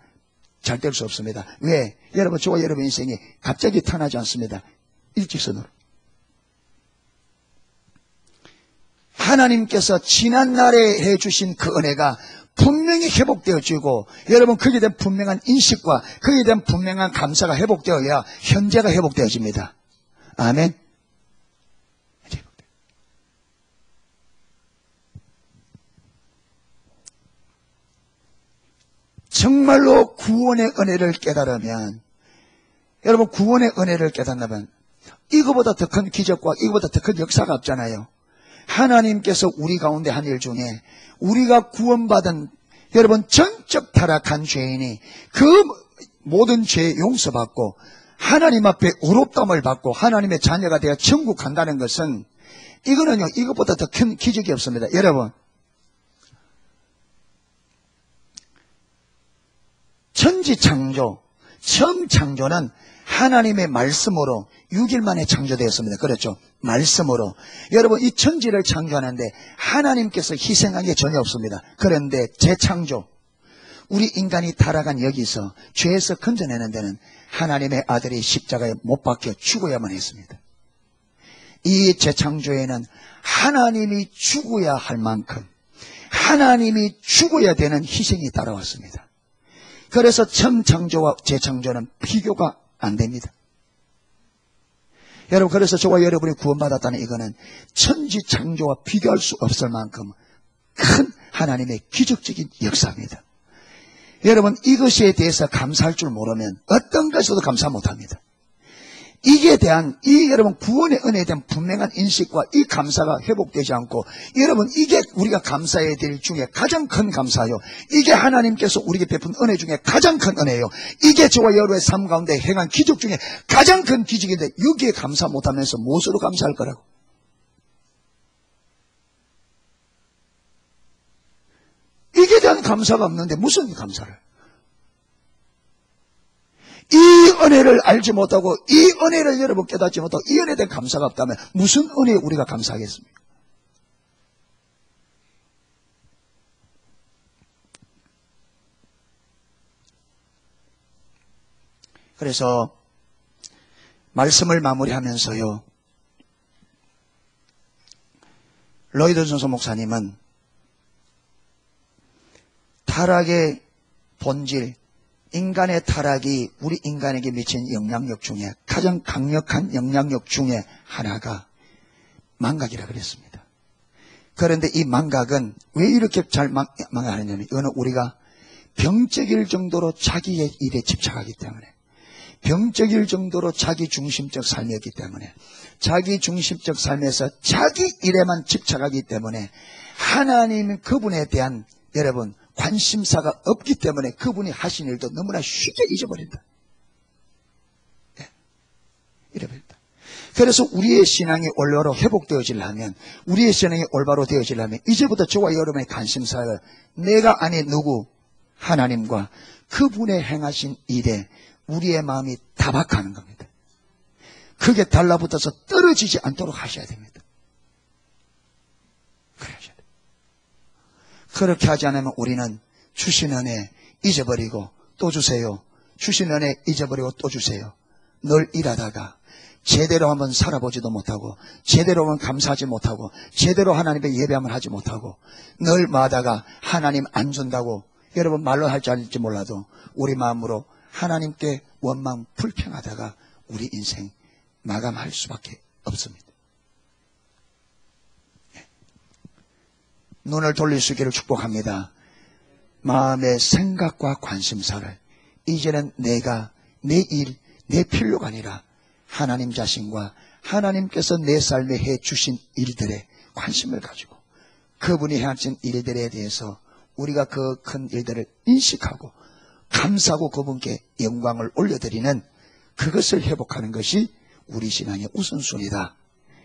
잘 될 수 없습니다. 왜? 여러분 저와 여러분 인생이 갑자기 타나지 않습니다. 일직선으로. 하나님께서 지난날에 해주신 그 은혜가 분명히 회복되어지고 여러분 거기에 대한 분명한 인식과 거기에 대한 분명한 감사가 회복되어야 현재가 회복되어집니다. 아멘. 정말로 구원의 은혜를 깨달으면, 여러분 구원의 은혜를 깨닫다면 이거보다 더 큰 기적과 이거보다 더 큰 역사가 없잖아요. 하나님께서 우리 가운데 한 일 중에 우리가 구원받은, 여러분 전적 타락한 죄인이 그 모든 죄 용서받고 하나님 앞에 의롭다함을 받고 하나님의 자녀가 되어 천국 간다는 것은, 이거는요 이것보다 더 큰 기적이 없습니다. 여러분 천지창조, 처음 창조는 하나님의 말씀으로 6일 만에 창조되었습니다. 그렇죠? 말씀으로. 여러분 이 천지를 창조하는데 하나님께서 희생한 게 전혀 없습니다. 그런데 재창조, 우리 인간이 타락한 여기서 죄에서 건져내는 데는 하나님의 아들이 십자가에 못 박혀 죽어야만 했습니다. 이 재창조에는 하나님이 죽어야 할 만큼 하나님이 죽어야 되는 희생이 따라왔습니다. 그래서 처음 창조와 재창조는 비교가 안 됩니다. 여러분 그래서 저와 여러분이 구원받았다는 이거는 천지 창조와 비교할 수 없을 만큼 큰 하나님의 기적적인 역사입니다. 여러분 이것에 대해서 감사할 줄 모르면 어떤 것에도 감사 못합니다. 이게 대한 여러분 구원의 은혜에 대한 분명한 인식과 이 감사가 회복되지 않고, 여러분 이게 우리가 감사해야 될 중에 가장 큰 감사요, 이게 하나님께서 우리에게 베푼 은혜 중에 가장 큰 은혜예요. 이게 저와 여러분의 삶 가운데 행한 기적 중에 가장 큰 기적인데 여기에 감사 못하면서 무엇으로 감사할 거라고? 이게 대한 감사가 없는데 무슨 감사를? 이 은혜를 알지 못하고 이 은혜를 여러분 깨닫지 못하고 이 은혜에 대한 감사가 없다면 무슨 은혜에 우리가 감사하겠습니까? 그래서 말씀을 마무리하면서요, 로이드 존슨 목사님은 타락의 본질, 인간의 타락이 우리 인간에게 미친 영향력 중에 가장 강력한 영향력 중에 하나가 망각이라 그랬습니다. 그런데 이 망각은 왜 이렇게 잘 망각하느냐면, 이거는 우리가 병적일 정도로 자기의 일에 집착하기 때문에, 병적일 정도로 자기 중심적 삶이었기 때문에, 자기 중심적 삶에서 자기 일에만 집착하기 때문에 하나님 그분에 대한 여러분 관심사가 없기 때문에 그분이 하신 일도 너무나 쉽게 잊어버린다. 잃어버린다. 그래서 우리의 신앙이 올바로 회복되어지려면, 우리의 신앙이 올바로 되어지려면 이제부터 저와 여러분의 관심사를 내가 아닌 누구, 하나님과 그분의 행하신 일에 우리의 마음이 타박하는 겁니다. 그게 달라붙어서 떨어지지 않도록 하셔야 됩니다. 그러셔야 돼요. 그렇게 하지 않으면 우리는 주신 은혜 잊어버리고 또 주세요, 주신 은혜 잊어버리고 또 주세요, 늘 일하다가 제대로 한번 살아보지도 못하고 제대로 한번 감사하지 못하고 제대로 하나님의 예배함을 하지 못하고 늘 마다가 하나님 안 준다고 여러분 말로 할 줄 알지 몰라도 우리 마음으로 하나님께 원망 불평하다가 우리 인생 마감할 수밖에 없습니다. 눈을 돌릴 수 있기를 축복합니다. 마음의 생각과 관심사를 이제는 내가 내 일, 내 필요가 아니라 하나님 자신과 하나님께서 내 삶에 해주신 일들에 관심을 가지고 그분이 해하신 일들에 대해서 우리가 그 큰 일들을 인식하고 감사하고 그분께 영광을 올려드리는 그것을 회복하는 것이 우리 신앙의 우선순위다.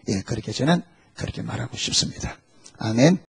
예, 그렇게 저는 그렇게 말하고 싶습니다. 아멘.